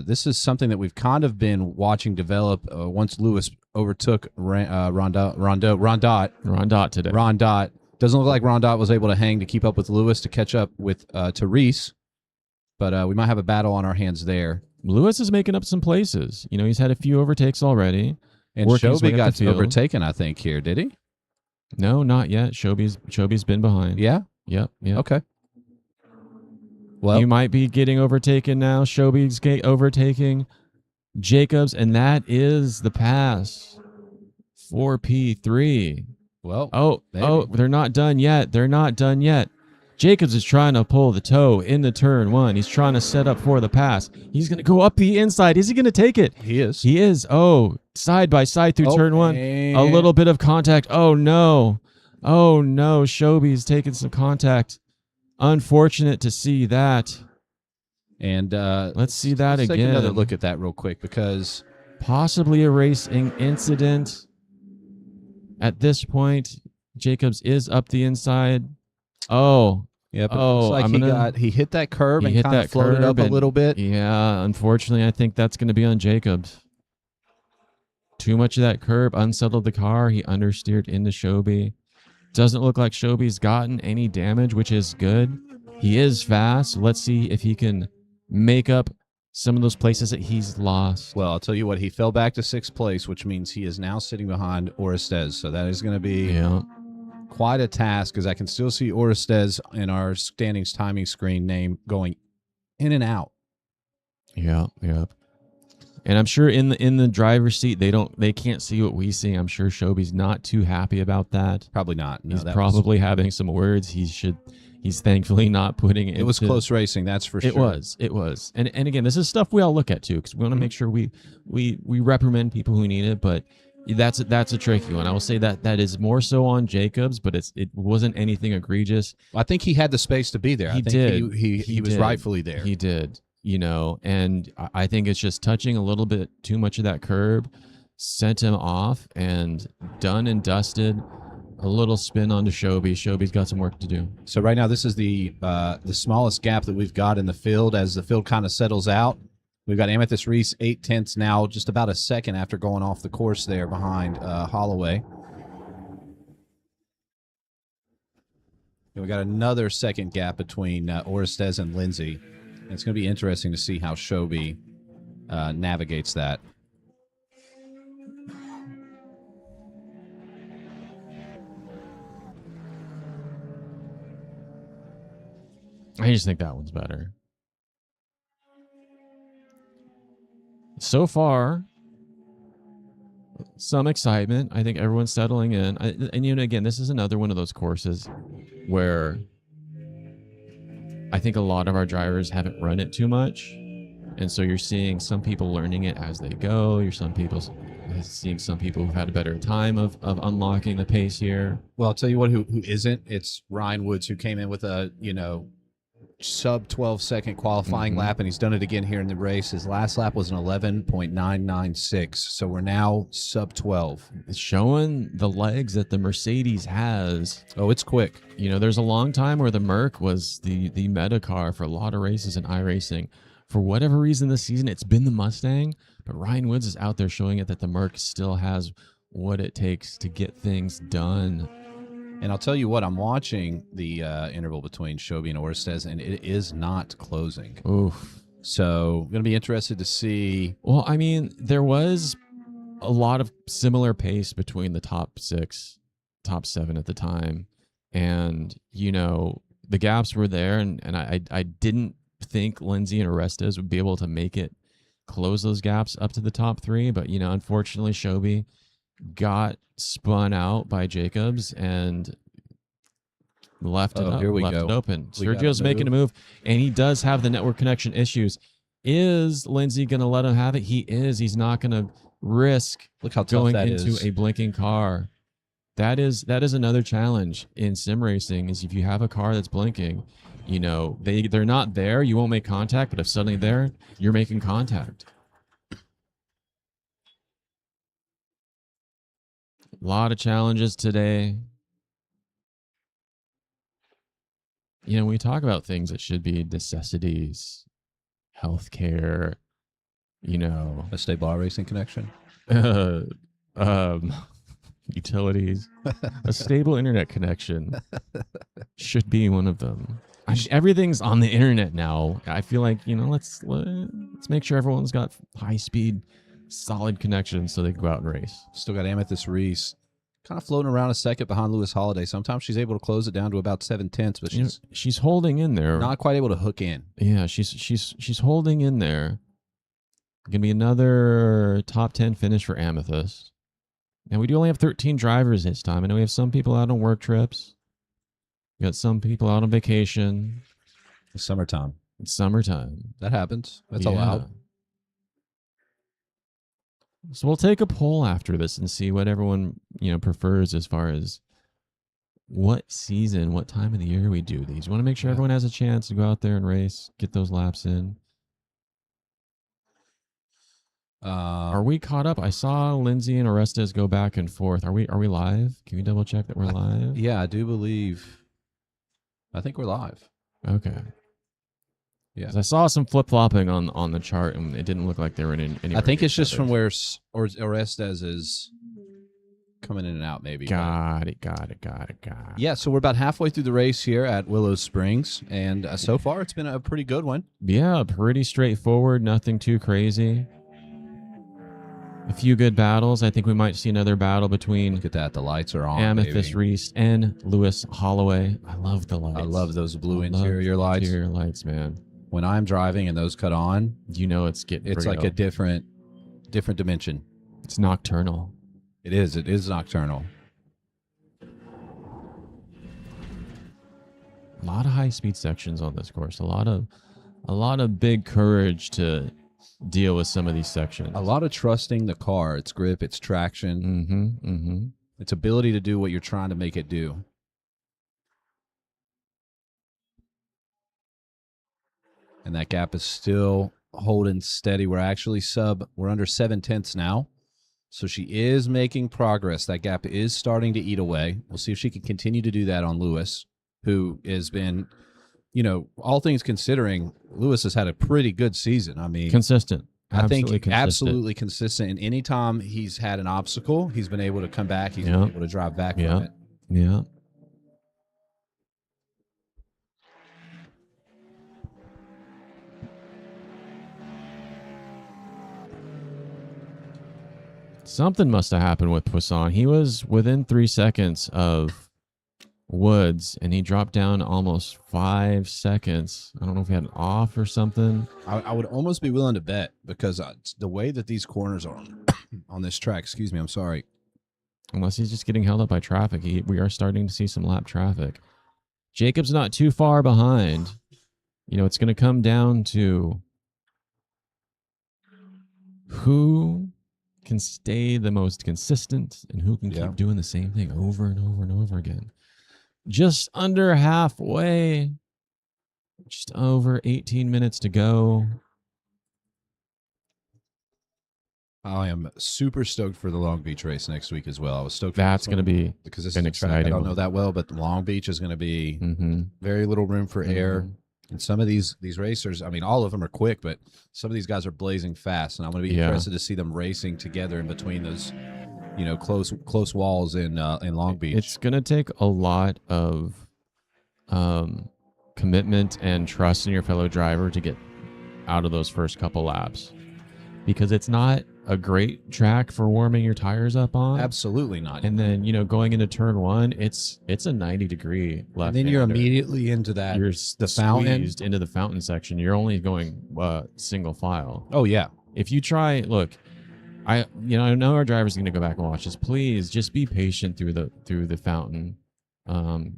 [SPEAKER 2] This is something that we've kind of been watching develop once Lewis overtook Rondot today. Rondot. Doesn't look like Rondot was able to hang to keep up with Lewis to catch up with to Reese, but we might have a battle on our hands there.
[SPEAKER 1] Lewis is making up some places. You know, he's had a few overtakes already.
[SPEAKER 2] And Shobi got overtaken, I think, here. Did he?
[SPEAKER 1] No, not yet. Shobi's been behind.
[SPEAKER 2] Yeah?
[SPEAKER 1] Yep.
[SPEAKER 2] Okay. Well,
[SPEAKER 1] you might be getting overtaken now. Shobi's overtaking Jacobs, and that is the pass for P3.
[SPEAKER 2] Well,
[SPEAKER 1] they're not done yet. Jacobs is trying to pull the toe in the turn 1. He's trying to set up for the pass. He's going to go up the inside. Is he going to take it?
[SPEAKER 2] He is.
[SPEAKER 1] He is. Oh, side by side through turn 1. A little bit of contact. Oh, no. Shobi's taking some contact. Unfortunate to see that.
[SPEAKER 2] And
[SPEAKER 1] let's see that again.
[SPEAKER 2] Take another look at that real quick, because
[SPEAKER 1] possibly a racing incident. At this point, Jacobs is up the inside. Oh.
[SPEAKER 2] Yeah, but looks like he hit that curb and kind of floated up a little bit.
[SPEAKER 1] Yeah, unfortunately, I think that's going to be on Jacobs. Too much of that curb unsettled the car. He understeered into Shobi. Doesn't look like Shobi's gotten any damage, which is good. He is fast. Let's see if he can make up some of those places that he's lost.
[SPEAKER 2] Well, I'll tell you what, he fell back to 6th place, which means he is now sitting behind Orestes. So that is going to be quite a task, because I can still see Orestes in our standings timing screen name going in and out.
[SPEAKER 1] Yeah. And I'm sure in the driver's seat they can't see what we see. I'm sure Shobi's not too happy about that.
[SPEAKER 2] Probably not. No,
[SPEAKER 1] He's probably having some words he's thankfully not putting it.
[SPEAKER 2] It was close racing, that's for sure.
[SPEAKER 1] It was. And again, this is stuff we all look at too, because we want to make sure we reprimand people who need it, but that's a tricky one. I will say that is more so on Jacobs, but it wasn't anything egregious.
[SPEAKER 2] I think he had the space to be there. He was rightfully there.
[SPEAKER 1] He did. And I think it's just touching a little bit too much of that curb sent him off, and done and dusted. A little spin onto Shobi. Shobi's got some work to do.
[SPEAKER 2] So right now, this is the smallest gap that we've got in the field as the field kind of settles out. We've got Amethyst Reese 8/10 now, just about a second after going off the course there behind Holloway. And we got another second gap between Orestes and Lindsay. And it's going to be interesting to see how Shobi navigates that.
[SPEAKER 1] I just think that one's better. So far, some excitement. I think everyone's settling in. And again, this is another one of those courses where I think a lot of our drivers haven't run it too much. And so you're seeing some people learning it as they go. You're seeing some people who've had a better time of unlocking the pace here.
[SPEAKER 2] Well, I'll tell you what, who isn't. It's Ryan Woods, who came in with a, sub 12-second qualifying lap, and he's done it again here in the race. His last lap was an 11.996, so we're now sub 12.
[SPEAKER 1] It's showing the legs that the Mercedes has.
[SPEAKER 2] Oh, it's quick.
[SPEAKER 1] There's a long time where the Merc was the meta car for a lot of races in iRacing. For whatever reason this season, it's been the Mustang, but Ryan Woods is out there showing it that the Merc still has what it takes to get things done.
[SPEAKER 2] And I'll tell you what, I'm watching the interval between Shobi and Orestes, and it is not closing.
[SPEAKER 1] Oof.
[SPEAKER 2] So I'm going to be interested to see.
[SPEAKER 1] Well, I mean, there was a lot of similar pace between the top 6, top 7 at the time. And, the gaps were there, and I didn't think Lindsay and Orestes would be able to make it close those gaps up to the top 3. But, unfortunately, Shobi got spun out by Jacobs and left it open. Sergio's making a move, and he does have the network connection issues. Is Lindsay going to let him have it? He is. He's not going to risk going into a blinking car. That is another challenge in sim racing, is if you have a car that's blinking, they're not there, you won't make contact, but if suddenly there, you're making contact. A lot of challenges today. We talk about things that should be necessities, healthcare,
[SPEAKER 2] a stable iRacing connection,
[SPEAKER 1] utilities, a stable internet connection should be one of them. Everything's on the internet now. I feel like, let's make sure everyone's got high speed, solid connection so they can go out and race.
[SPEAKER 2] Still got Amethyst Reese kind of floating around a second behind Lewis Holiday. Sometimes she's able to close it down to about 7/10, but
[SPEAKER 1] she's holding in there.
[SPEAKER 2] Not quite able to hook in.
[SPEAKER 1] Yeah, she's holding in there. Gonna be another top 10 finish for Amethyst. Now we do only have 13 drivers this time. I know we have some people out on work trips. We got some people out on vacation.
[SPEAKER 2] It's summertime. That happens. That's allowed.
[SPEAKER 1] So we'll take a poll after this and see what everyone, prefers as far as what season, what time of the year we do these. We want to make sure everyone has a chance to go out there and race, get those laps in. Are we caught up? I saw Lindsay and Orestes go back and forth. Are we live? Can we double check that we're live?
[SPEAKER 2] Yeah, I do believe. I think we're live.
[SPEAKER 1] Okay.
[SPEAKER 2] Yeah,
[SPEAKER 1] I saw some flip-flopping on the chart, and it didn't look like they were in any.
[SPEAKER 2] I think it's just from where Orestes coming in and out maybe.
[SPEAKER 1] Got it.
[SPEAKER 2] Yeah, so we're about halfway through the race here at Willow Springs, and so far it's been a pretty good one.
[SPEAKER 1] Yeah, pretty straightforward. Nothing too crazy. A few good battles. I think we might see another battle between
[SPEAKER 2] Look at that. The lights are on,
[SPEAKER 1] Amethyst
[SPEAKER 2] baby.
[SPEAKER 1] Reese and Lewis Holloway. I love the lights.
[SPEAKER 2] I love those blue
[SPEAKER 1] I love
[SPEAKER 2] interior lights.
[SPEAKER 1] Interior lights, man.
[SPEAKER 2] When I'm driving and those cut on,
[SPEAKER 1] You know it's getting
[SPEAKER 2] it's
[SPEAKER 1] real.
[SPEAKER 2] like a different dimension.
[SPEAKER 1] It's nocturnal.
[SPEAKER 2] It is nocturnal.
[SPEAKER 1] A lot of high-speed sections on this course. A lot of big courage to deal with some of these sections.
[SPEAKER 2] A lot of trusting the car, its grip, its traction, its ability to do what you're trying to make it do. And that gap is still holding steady. We're actually we're under 7/10 now. So she is making progress. That gap is starting to eat away. We'll see if she can continue to do that on Lewis, who has been, all things considering, Lewis has had a pretty good season. I mean,
[SPEAKER 1] Consistent.
[SPEAKER 2] I think
[SPEAKER 1] consistent.
[SPEAKER 2] absolutely consistent. And anytime he's had an obstacle, he's been able to come back. He's been able to drive back from it.
[SPEAKER 1] Yeah. Something must have happened with Poisson. He was within 3 seconds of Woods, and he dropped down almost 5 seconds. I don't know if he had an off or something.
[SPEAKER 2] I would almost be willing to bet, because the way that these corners are on this track, excuse me, I'm sorry.
[SPEAKER 1] Unless he's just getting held up by traffic. We are starting to see some lap traffic. Jacob's not too far behind. It's going to come down to who can stay the most consistent and who can keep doing the same thing over and over and over again. Just under halfway. Just over 18 minutes to go.
[SPEAKER 2] I am super stoked for the Long Beach race next week as well. I was stoked.
[SPEAKER 1] That's going to be
[SPEAKER 2] because this
[SPEAKER 1] an
[SPEAKER 2] is a track I
[SPEAKER 1] exciting
[SPEAKER 2] don't know
[SPEAKER 1] one.
[SPEAKER 2] that well, but Long Beach is going to be very little room for air. And some of these racers, I mean, all of them are quick, but some of these guys are blazing fast, and I'm going to be interested to see them racing together in between those, close walls in Long Beach.
[SPEAKER 1] It's going to take a lot of commitment and trust in your fellow driver to get out of those first couple laps, because it's not a great track for warming your tires up on.
[SPEAKER 2] Absolutely not.
[SPEAKER 1] And then, going into turn one, it's a 90-degree left.
[SPEAKER 2] And then you're immediately into that.
[SPEAKER 1] You're
[SPEAKER 2] the fountain
[SPEAKER 1] into the fountain section. You're only going single file.
[SPEAKER 2] Oh yeah.
[SPEAKER 1] If you try, look, I know our driver's going to go back and watch this. Please just be patient through the fountain.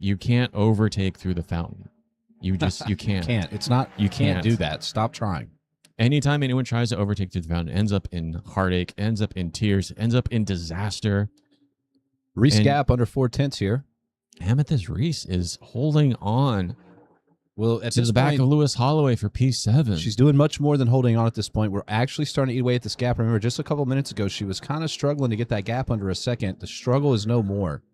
[SPEAKER 1] You can't overtake through the fountain. You can't.
[SPEAKER 2] You can't. It's not. You can't do that. Stop trying.
[SPEAKER 1] Anytime anyone tries to overtake through the fountain, ends up in heartache, ends up in tears, ends up in disaster.
[SPEAKER 2] Reese gap under 4/10 here.
[SPEAKER 1] Amethyst Reese is holding on.
[SPEAKER 2] Well, at
[SPEAKER 1] to
[SPEAKER 2] this
[SPEAKER 1] the back
[SPEAKER 2] point,
[SPEAKER 1] of Lewis Holloway for P7.
[SPEAKER 2] She's doing much more than holding on at this point. We're actually starting to eat away at this gap. Remember, just a couple minutes ago, she was kind of struggling to get that gap under a second. The struggle is no more.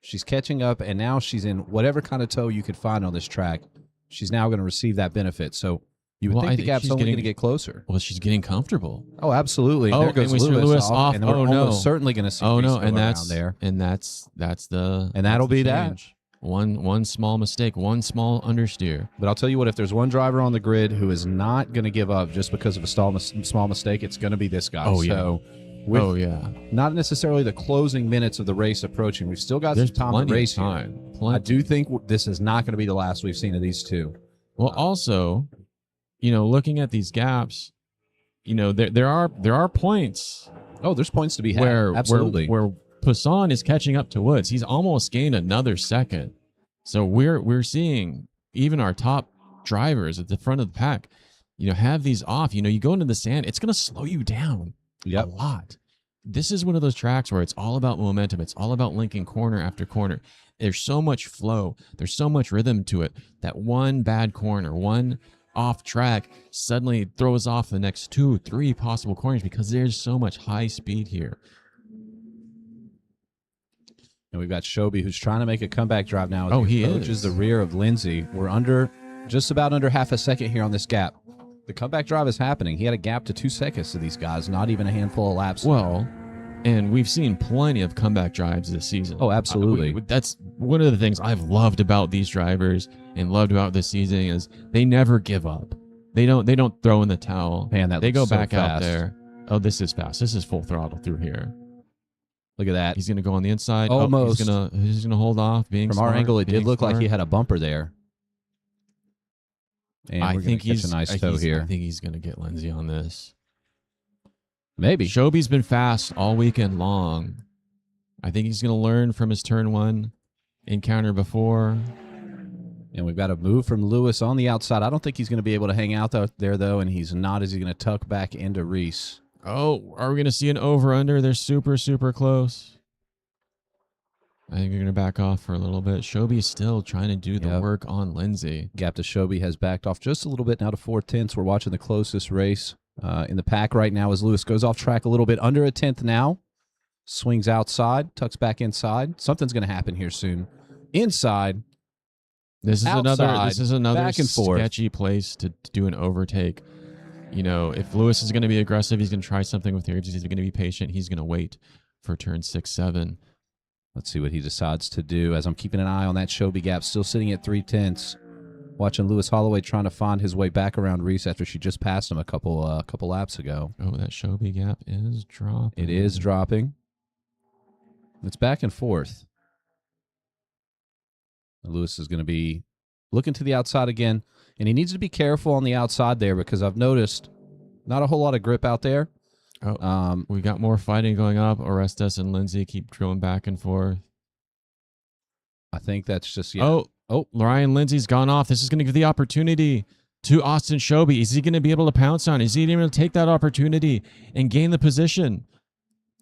[SPEAKER 2] She's catching up, and now she's in whatever kind of tow you could find on this track. She's now going to receive that benefit. So you would think the gap's only going to get closer.
[SPEAKER 1] Well, she's getting comfortable.
[SPEAKER 2] Oh, absolutely.
[SPEAKER 1] Oh,
[SPEAKER 2] there goes
[SPEAKER 1] and we see
[SPEAKER 2] Lewis off. And we're almost
[SPEAKER 1] no.
[SPEAKER 2] certainly going to see
[SPEAKER 1] Reese
[SPEAKER 2] go around there.
[SPEAKER 1] And that's the
[SPEAKER 2] and that'll be
[SPEAKER 1] change. One small mistake, one small understeer.
[SPEAKER 2] But I'll tell you what, if there's one driver on the grid who is not going to give up just because of a small mistake, it's going to be this guy.
[SPEAKER 1] Oh, yeah.
[SPEAKER 2] So not necessarily the closing minutes of the race approaching. We've still got some time to race here. I do think this is not going to be the last we've seen of these two.
[SPEAKER 1] Well, also, looking at these gaps, there are points.
[SPEAKER 2] Oh, there's points to be had. Absolutely.
[SPEAKER 1] Where Poisson is catching up to Woods. He's almost gained another second. So we're seeing even our top drivers at the front of the pack, have these off. You go into the sand, it's going to slow you down a lot. This is one of those tracks where it's all about momentum. It's all about linking corner after corner. There's so much flow. There's so much rhythm to it that one bad corner, one off track suddenly throws off the next 2-3 possible corners because there's so much high speed here.
[SPEAKER 2] And we've got Shobi, who's trying to make a comeback drive now.
[SPEAKER 1] Oh, he
[SPEAKER 2] approaches the rear of Lindsay. We're just about under half a second here on this gap. The comeback drive is happening. He had a gap to 2 seconds to these guys, not even a handful of laps.
[SPEAKER 1] Well, And we've seen plenty of comeback drives this season.
[SPEAKER 2] Oh, absolutely.
[SPEAKER 1] That's one of the things I've loved about these drivers and loved about this season is they never give up. They don't throw in the towel.
[SPEAKER 2] Man, that
[SPEAKER 1] they go
[SPEAKER 2] looks so
[SPEAKER 1] back out
[SPEAKER 2] fast.
[SPEAKER 1] there. Oh, this is fast. This is full throttle through here.
[SPEAKER 2] Look at that.
[SPEAKER 1] He's gonna go on the inside.
[SPEAKER 2] Almost.
[SPEAKER 1] Oh, he's gonna hold off. Being
[SPEAKER 2] From
[SPEAKER 1] smart,
[SPEAKER 2] our angle, it did
[SPEAKER 1] being
[SPEAKER 2] look like
[SPEAKER 1] smart.
[SPEAKER 2] he had a bumper there. And
[SPEAKER 1] I
[SPEAKER 2] we're
[SPEAKER 1] think
[SPEAKER 2] gonna catch a nice toe here.
[SPEAKER 1] I think he's gonna get Lindsay on this.
[SPEAKER 2] Maybe.
[SPEAKER 1] Shoby's been fast all weekend long. I think he's gonna learn from his turn 1 encounter before.
[SPEAKER 2] And we've got a move from Lewis on the outside. I don't think he's going to be able to hang out there, though, and he's not. Is he going to tuck back into Reese?
[SPEAKER 1] Oh, are we going to see an over-under? They're super, super close. I think you're going to back off for a little bit. Shoby's still trying to do the work on Lindsay.
[SPEAKER 2] Gap to Shoby has backed off just a little bit now to 4/10. We're watching the closest race in the pack right now as Lewis goes off track a little bit. Under a 10th now. Swings outside, tucks back inside. Something's going to happen here soon. Inside.
[SPEAKER 1] This is another
[SPEAKER 2] back and forth.
[SPEAKER 1] sketchy place to do an overtake. You know, if Lewis is going to be aggressive, he's going to try something with here. If he's going to be patient, he's going to wait for turn 6, 7.
[SPEAKER 2] Let's see what he decides to do as I'm keeping an eye on that Shoby gap, still sitting at 3/10. Watching Lewis Holloway trying to find his way back around Reese after she just passed him a couple laps ago.
[SPEAKER 1] Oh, that Shoby gap is dropping.
[SPEAKER 2] It is dropping. It's back and forth. Lewis is going to be looking to the outside again, and he needs to be careful on the outside there because I've noticed not a whole lot of grip out there.
[SPEAKER 1] Oh, we got more fighting going up. Orestes and Lindsay keep drilling back and forth.
[SPEAKER 2] I think that's just Oh,
[SPEAKER 1] Ryan Lindsay's gone off. This is going to give the opportunity to Austin Shoby. Is he going to be able to pounce on? Is he going to take that opportunity and gain the position?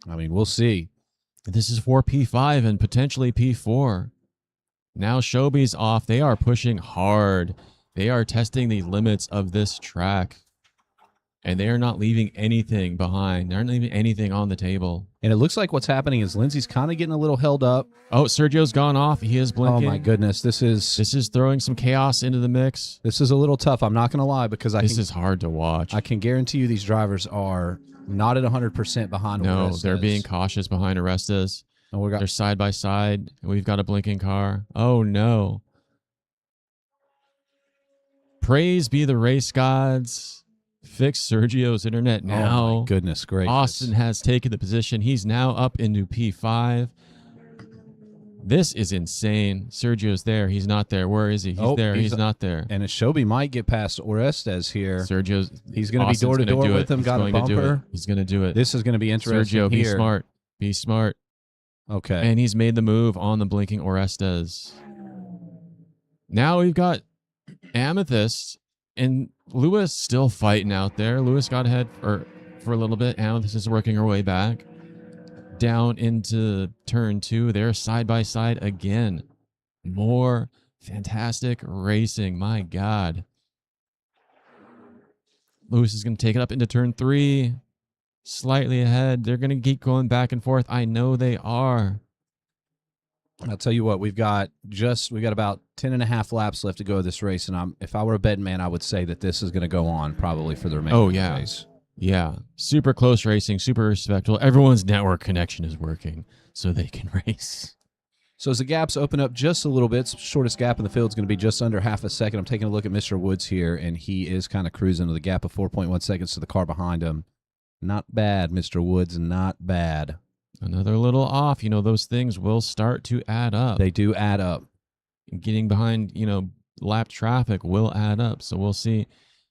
[SPEAKER 2] I mean, we'll see.
[SPEAKER 1] This is for P5 and potentially P4. Now Shoby's off. They are pushing hard. They are testing the limits of this track. And they are not leaving anything behind. They're not leaving anything on the table.
[SPEAKER 2] And it looks like what's happening is Lindsay's kind of getting a little held up.
[SPEAKER 1] Oh, Sergio's gone off. He is blinking.
[SPEAKER 2] Oh, my goodness. This is
[SPEAKER 1] throwing some chaos into the mix.
[SPEAKER 2] This is a little tough. I'm not going to lie because
[SPEAKER 1] this is hard to watch.
[SPEAKER 2] I can guarantee you these drivers are not at 100% behind
[SPEAKER 1] No,
[SPEAKER 2] Orestes.
[SPEAKER 1] they're being cautious behind Orestes.
[SPEAKER 2] And
[SPEAKER 1] they're side by side. And we've got a blinking car. Oh, no. Praise be the race gods. Fix Sergio's internet now.
[SPEAKER 2] Oh, my goodness gracious.
[SPEAKER 1] Austin has taken the position. He's now up into P5. This is insane. Sergio's there. He's not there. Where is he? He's there. He's not there.
[SPEAKER 2] And Shoby might get past Orestes here. He's going to be door to door with him. Got a bumper.
[SPEAKER 1] He's going to do it.
[SPEAKER 2] This is going to be interesting.
[SPEAKER 1] Sergio,
[SPEAKER 2] here.
[SPEAKER 1] be smart. Be smart.
[SPEAKER 2] Okay.
[SPEAKER 1] And he's made the move on the blinking Orestes. Now we've got Amethyst and Lewis still fighting out there. Lewis got ahead for a little bit. Amethyst is working her way back down into turn 2. They're side by side again. More fantastic racing. My God. Lewis is going to take it up into turn 3. Slightly ahead. They're going to keep going back and forth. I know they are.
[SPEAKER 2] I'll tell you what, we've got about 10.5 laps left to go of this race, and if I were a betting man, I would say that this is going to go on probably for the remainder of the race.
[SPEAKER 1] Yeah. Super close racing, super respectful. Everyone's network connection is working so they can race.
[SPEAKER 2] So as the gaps open up just a little bit, shortest gap in the field is going to be just under half a second. I'm taking a look at Mr. Woods here, and he is kind of cruising with a gap of 4.1 seconds to the car behind him. Not bad, Mr. Woods, not bad.
[SPEAKER 1] Another little off. You know, those things will start to add up.
[SPEAKER 2] They do add up.
[SPEAKER 1] Getting behind, lap traffic will add up. So we'll see.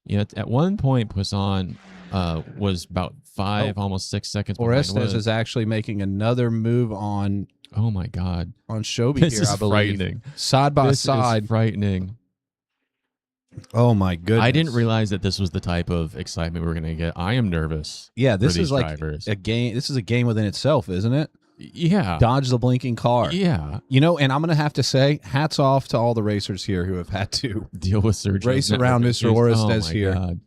[SPEAKER 1] At one point, Poisson was about 5, almost 6 seconds behind
[SPEAKER 2] Orestes
[SPEAKER 1] Woods.
[SPEAKER 2] is actually making another move on.
[SPEAKER 1] Oh my God!
[SPEAKER 2] On Shoby
[SPEAKER 1] this
[SPEAKER 2] here,
[SPEAKER 1] is
[SPEAKER 2] I believe.
[SPEAKER 1] Frightening.
[SPEAKER 2] Side by
[SPEAKER 1] this
[SPEAKER 2] side.
[SPEAKER 1] Is frightening.
[SPEAKER 2] Oh my goodness!
[SPEAKER 1] I didn't realize that this was the type of excitement we were going to get. I am nervous.
[SPEAKER 2] Yeah, this is like
[SPEAKER 1] drivers.
[SPEAKER 2] a game. This is a game within itself, isn't it?
[SPEAKER 1] Yeah.
[SPEAKER 2] Dodge the blinking car.
[SPEAKER 1] Yeah.
[SPEAKER 2] And I'm going to have to say, hats off to all the racers here who have had to
[SPEAKER 1] deal with Sergio.
[SPEAKER 2] Race around Mr. Orestes here.
[SPEAKER 1] God.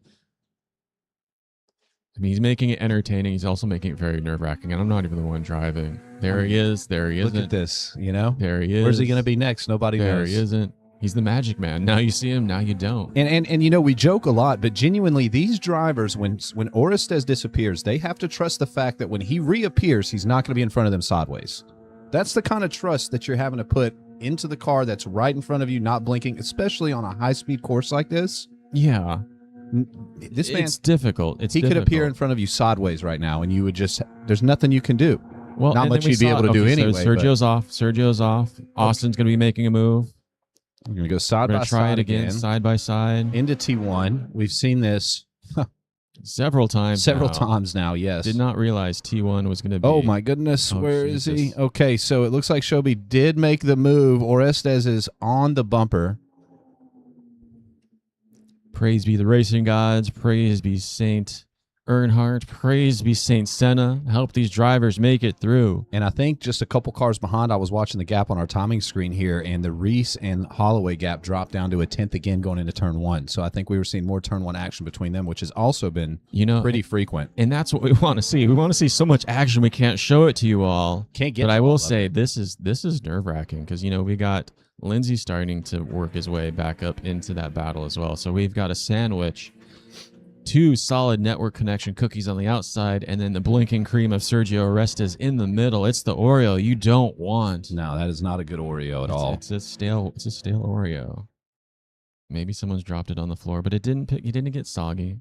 [SPEAKER 1] I mean, he's making it entertaining. He's also making it very nerve-wracking, and I'm not even the one driving. There he is. There he isn't.
[SPEAKER 2] Look at this,
[SPEAKER 1] There he is.
[SPEAKER 2] Where's he going to be next? Nobody knows.
[SPEAKER 1] There he isn't. He's the magic man. Now you see him, now you don't.
[SPEAKER 2] And you know, we joke a lot, but genuinely, these drivers, when Orestes disappears, they have to trust the fact that when he reappears, he's not going to be in front of them sideways. That's the kind of trust that you're having to put into the car that's right in front of you, not blinking, especially on a high-speed course like this.
[SPEAKER 1] Yeah.
[SPEAKER 2] This man,
[SPEAKER 1] it's difficult.
[SPEAKER 2] He could appear in front of you sideways right now, and you would just, there's nothing you can do.
[SPEAKER 1] Well,
[SPEAKER 2] not much you'd be able to do anyway.
[SPEAKER 1] So Sergio's off. Sergio's off. Austin's going to be making a move.
[SPEAKER 2] We're going to go side by side.
[SPEAKER 1] Try it again, side by side.
[SPEAKER 2] Into T1. We've seen this
[SPEAKER 1] several times
[SPEAKER 2] now, yes.
[SPEAKER 1] Did not realize T1 was going to be...
[SPEAKER 2] Oh, my goodness. Where is he? Okay, so it looks like Shelby did make the move. Orestes is on the bumper.
[SPEAKER 1] Praise be the racing gods. Praise be Saint Earnhardt. Praise be Saint Senna. Help these drivers make it through.
[SPEAKER 2] And I think just a couple cars behind, I was watching the gap on our timing screen here, and the Reese and Holloway gap dropped down to a 10th again going into turn 1. So I think we were seeing more turn 1 action between them, which has also been pretty frequent.
[SPEAKER 1] And that's what we want to see. We want to see so much action we can't show it to you all.
[SPEAKER 2] Can't get.
[SPEAKER 1] But I will say this is nerve-wracking because, you know, we got Lindsay starting to work his way back up into that battle as well. So we've got a sandwich, 2 solid network connection cookies on the outside, and then the blinking cream of Sergio Orestes in the middle. It's the Oreo you don't want.
[SPEAKER 2] No, that is not a good Oreo at all.
[SPEAKER 1] It's a stale Oreo. Maybe someone's dropped it on the floor, but it didn't get soggy.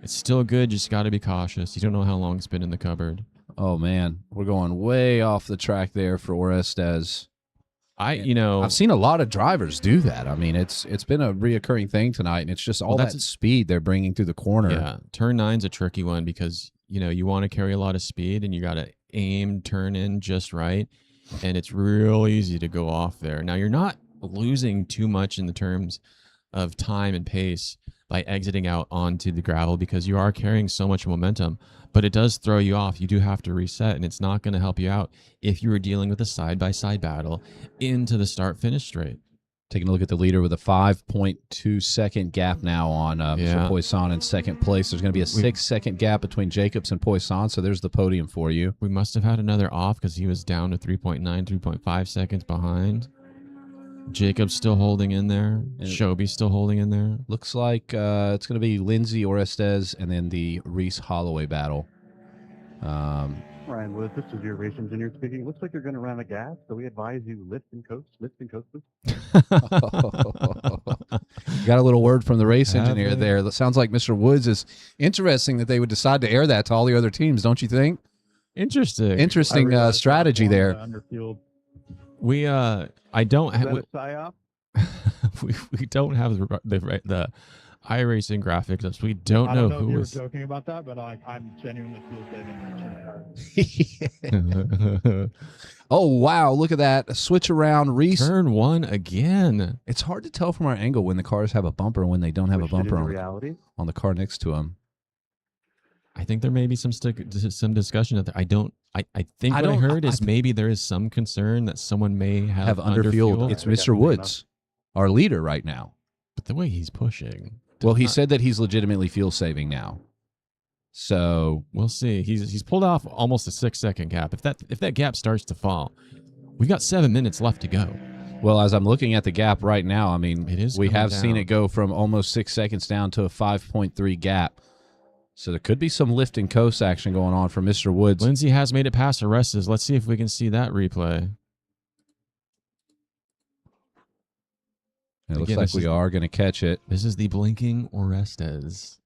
[SPEAKER 1] It's still good, just got to be cautious. You don't know how long it's been in the cupboard.
[SPEAKER 2] Oh man, we're going way off the track there for Orestes.
[SPEAKER 1] I've
[SPEAKER 2] seen a lot of drivers do that. I mean, it's been a reoccurring thing tonight, and it's just all that speed they're bringing through the corner.
[SPEAKER 1] Yeah, turn 9's a tricky one because, you know, you want to carry a lot of speed, and you got to aim, turn in just right, and it's real easy to go off there. Now, you're not losing too much in the terms of time and pace by exiting out onto the gravel because you are carrying so much momentum, but it does throw you off. You do have to reset, and it's not going to help you out if you were dealing with a side-by-side battle into the start-finish straight.
[SPEAKER 2] Taking a look at the leader with a 5.2 second gap now on Poisson in second place. There's going to be a 6 second gap between Jacobs and Poisson, so there's the podium for you.
[SPEAKER 1] We must have had another off because he was down to 3.9, 3.5 seconds behind. Jacob's still holding in there. Shoby's still holding in there.
[SPEAKER 2] Looks like it's going to be Lindsay Orestes and then the Reese Holloway battle.
[SPEAKER 4] Ryan Woods, this is your race engineer speaking. Looks like you're going to run a gas, so we advise you lift and coast, please.
[SPEAKER 2] Got a little word from the race engineer there. It sounds like Mr. Woods is interesting that they would decide to air that to all the other teams, don't you think?
[SPEAKER 1] Interesting
[SPEAKER 2] strategy there.
[SPEAKER 4] Underfield.
[SPEAKER 1] I don't have we don't have the iRacing graphics up, so we don't know who was
[SPEAKER 5] joking about that, but I'm genuinely feel
[SPEAKER 2] Oh wow, look at that. A switch around, Reese.
[SPEAKER 1] Turn 1 again.
[SPEAKER 2] It's hard to tell from our angle when the cars have a bumper and when they don't have a bumper on the car next to them.
[SPEAKER 1] I think there may be some discussion that I think what I heard is maybe there is some concern that someone may have underfueled.
[SPEAKER 2] It's Mr. Woods, our leader right now.
[SPEAKER 1] But the way he's pushing.
[SPEAKER 2] Well, he said that he's legitimately fuel saving now. So
[SPEAKER 1] we'll see. He's pulled off almost a 6 second gap. If that gap starts to fall, we've got 7 minutes left to go.
[SPEAKER 2] Well, as I'm looking at the gap right now, I mean, we have
[SPEAKER 1] down.
[SPEAKER 2] seen it go from almost 6 seconds down to a 5.3 gap. So there could be some lift and coast action going on for Mr. Woods.
[SPEAKER 1] Lindsay has made it past Orestes. Let's see if we can see that replay.
[SPEAKER 2] It looks like we are going to catch it.
[SPEAKER 1] This is the blinking Orestes,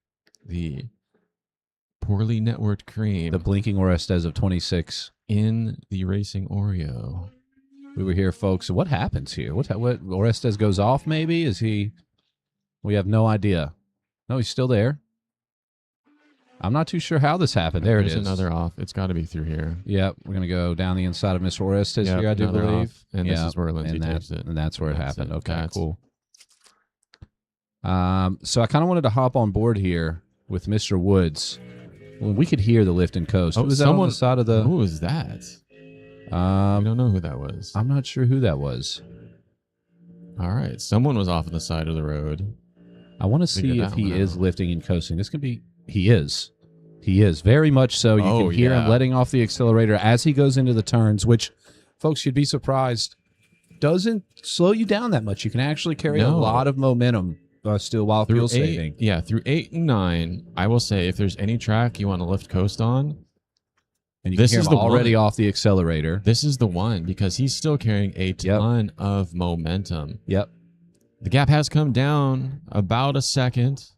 [SPEAKER 1] the poorly networked cream.
[SPEAKER 2] The blinking Orestes of 26.
[SPEAKER 1] In the racing Oreo.
[SPEAKER 2] We were here, folks. What happens here? What Orestes goes off, maybe? Is he? We have no idea. No, he's still there. I'm not too sure how this happened. There's
[SPEAKER 1] another off. It's got to be through here.
[SPEAKER 2] Yep. We're going to go down the inside of Mr. Orestes here, I do believe.
[SPEAKER 1] Off. And this is where Lindsay takes it.
[SPEAKER 2] And that's where it happened. Okay, cool. So I kind of wanted to hop on board here with Mr. Woods. Well, we could hear the lift and coast.
[SPEAKER 1] Oh,
[SPEAKER 2] was that on the side of the...
[SPEAKER 1] Who was that? We don't know who that was.
[SPEAKER 2] I'm not sure who that was.
[SPEAKER 1] All right. Someone was off on the side of the road.
[SPEAKER 2] I want to see if he is lifting and coasting. This could be... He is. He is. Very much so. You can hear him letting off the accelerator as he goes into the turns, which, folks, you'd be surprised doesn't slow you down that much. You can actually carry a lot of momentum still while fuel saving.
[SPEAKER 1] Yeah, through 8 and 9, I will say if there's any track you want to lift coast on,
[SPEAKER 2] and you can hear him already off the accelerator.
[SPEAKER 1] This is the one because he's still carrying a ton of momentum.
[SPEAKER 2] Yep.
[SPEAKER 1] The gap has come down about a second,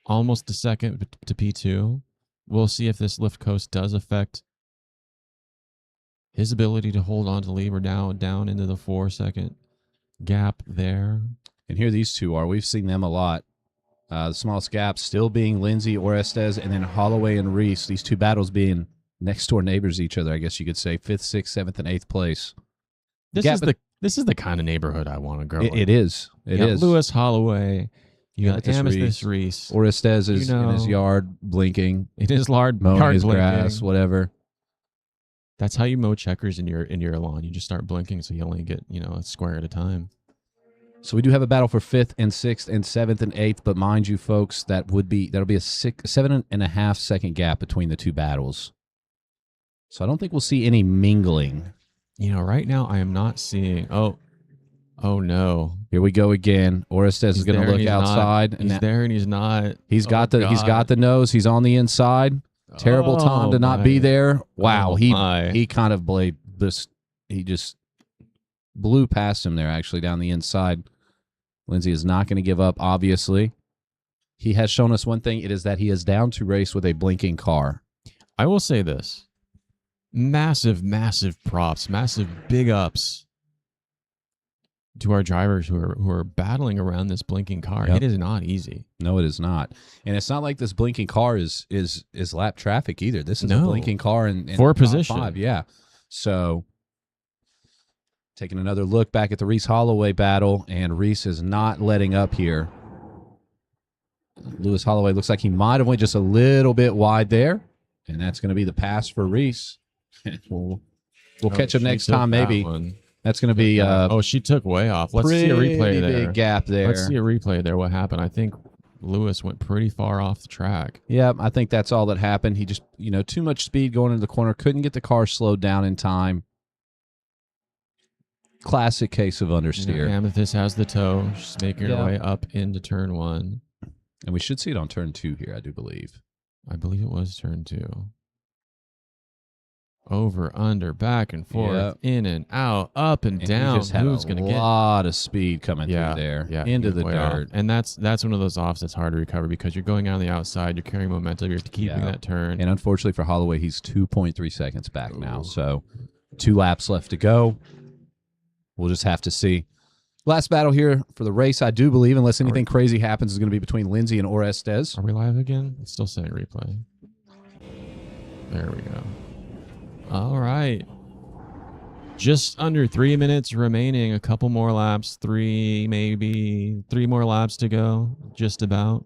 [SPEAKER 1] almost a second to P2. We'll see if this lift coast does affect his ability to hold on to lead. We're down into the 4-second gap there.
[SPEAKER 2] And here these two are. We've seen them a lot. The smallest gap still being Lindsay, Orestes, and then Holloway and Reese. These two battles being next-door neighbors to each other, I guess you could say. 5th, 6th, 7th, and 8th place.
[SPEAKER 1] This is the kind of neighborhood I want to grow in.
[SPEAKER 2] It is. It is.
[SPEAKER 1] Lewis, Holloway. You got Amethyst Reese.
[SPEAKER 2] Orestes is in his yard blinking.
[SPEAKER 1] In his yard
[SPEAKER 2] mowing his
[SPEAKER 1] blinking.
[SPEAKER 2] Grass, whatever.
[SPEAKER 1] That's how you mow checkers in your lawn. You just start blinking so you only get, a square at a time.
[SPEAKER 2] So we do have a battle for 5th and 6th and 7th and 8th, but mind you, folks, that'll be a 7.5 second gap between the two battles. So I don't think we'll see any mingling.
[SPEAKER 1] Right now I am not seeing. Oh no! Here
[SPEAKER 2] we go again. Orestes is going to look outside.
[SPEAKER 1] He's there and he's not.
[SPEAKER 2] He's got the nose. He's on the inside. Terrible time to not be there. Wow, he kind of played this. He just blew past him there. Actually, down the inside. Lindsay is not going to give up. Obviously, he has shown us one thing. It is that he is down to race with a blinking car.
[SPEAKER 1] I will say this. Massive props, massive big ups to our drivers who are battling around this blinking car. It is not easy.
[SPEAKER 2] No, it is not. And it's not like this blinking car is lap traffic either. This is a blinking car in
[SPEAKER 1] for position.
[SPEAKER 2] 5, yeah. So taking another look back at the Reese Holloway battle, and Reese is not letting up here. Lewis Holloway looks like he might have went just a little bit wide there, and that's going to be the pass for Reese. We'll catch him next time, maybe. That's going to be...
[SPEAKER 1] she took way off. Let's see a replay there.
[SPEAKER 2] Big gap there.
[SPEAKER 1] Let's see a replay there. What happened? I think Lewis went pretty far off the track.
[SPEAKER 2] Yeah, I think that's all that happened. He just, too much speed going into the corner. Couldn't get the car slowed down in time. Classic case of understeer.
[SPEAKER 1] Amethyst has the toe. She's making her way up into turn 1.
[SPEAKER 2] And we should see it on turn 2 here, I do believe.
[SPEAKER 1] I believe it was turn 2. Over, under, back and forth, in and out, up and down.
[SPEAKER 2] He just had
[SPEAKER 1] Who's going to get
[SPEAKER 2] a lot of speed coming through there into the dirt.
[SPEAKER 1] And that's one of those offs that's hard to recover because you're going out on the outside, you're carrying momentum, you're keeping that turn.
[SPEAKER 2] And unfortunately for Holloway, he's 2.3 seconds back now. So 2 laps left to go. We'll just have to see. Last battle here for the race, I do believe, unless anything crazy happens, is going to be between Lindsay and Orestes.
[SPEAKER 1] Are we live again? It's still saying replay. There we go. All right. Just under 3 minutes remaining. A couple more laps. 3 more laps to go. Just about.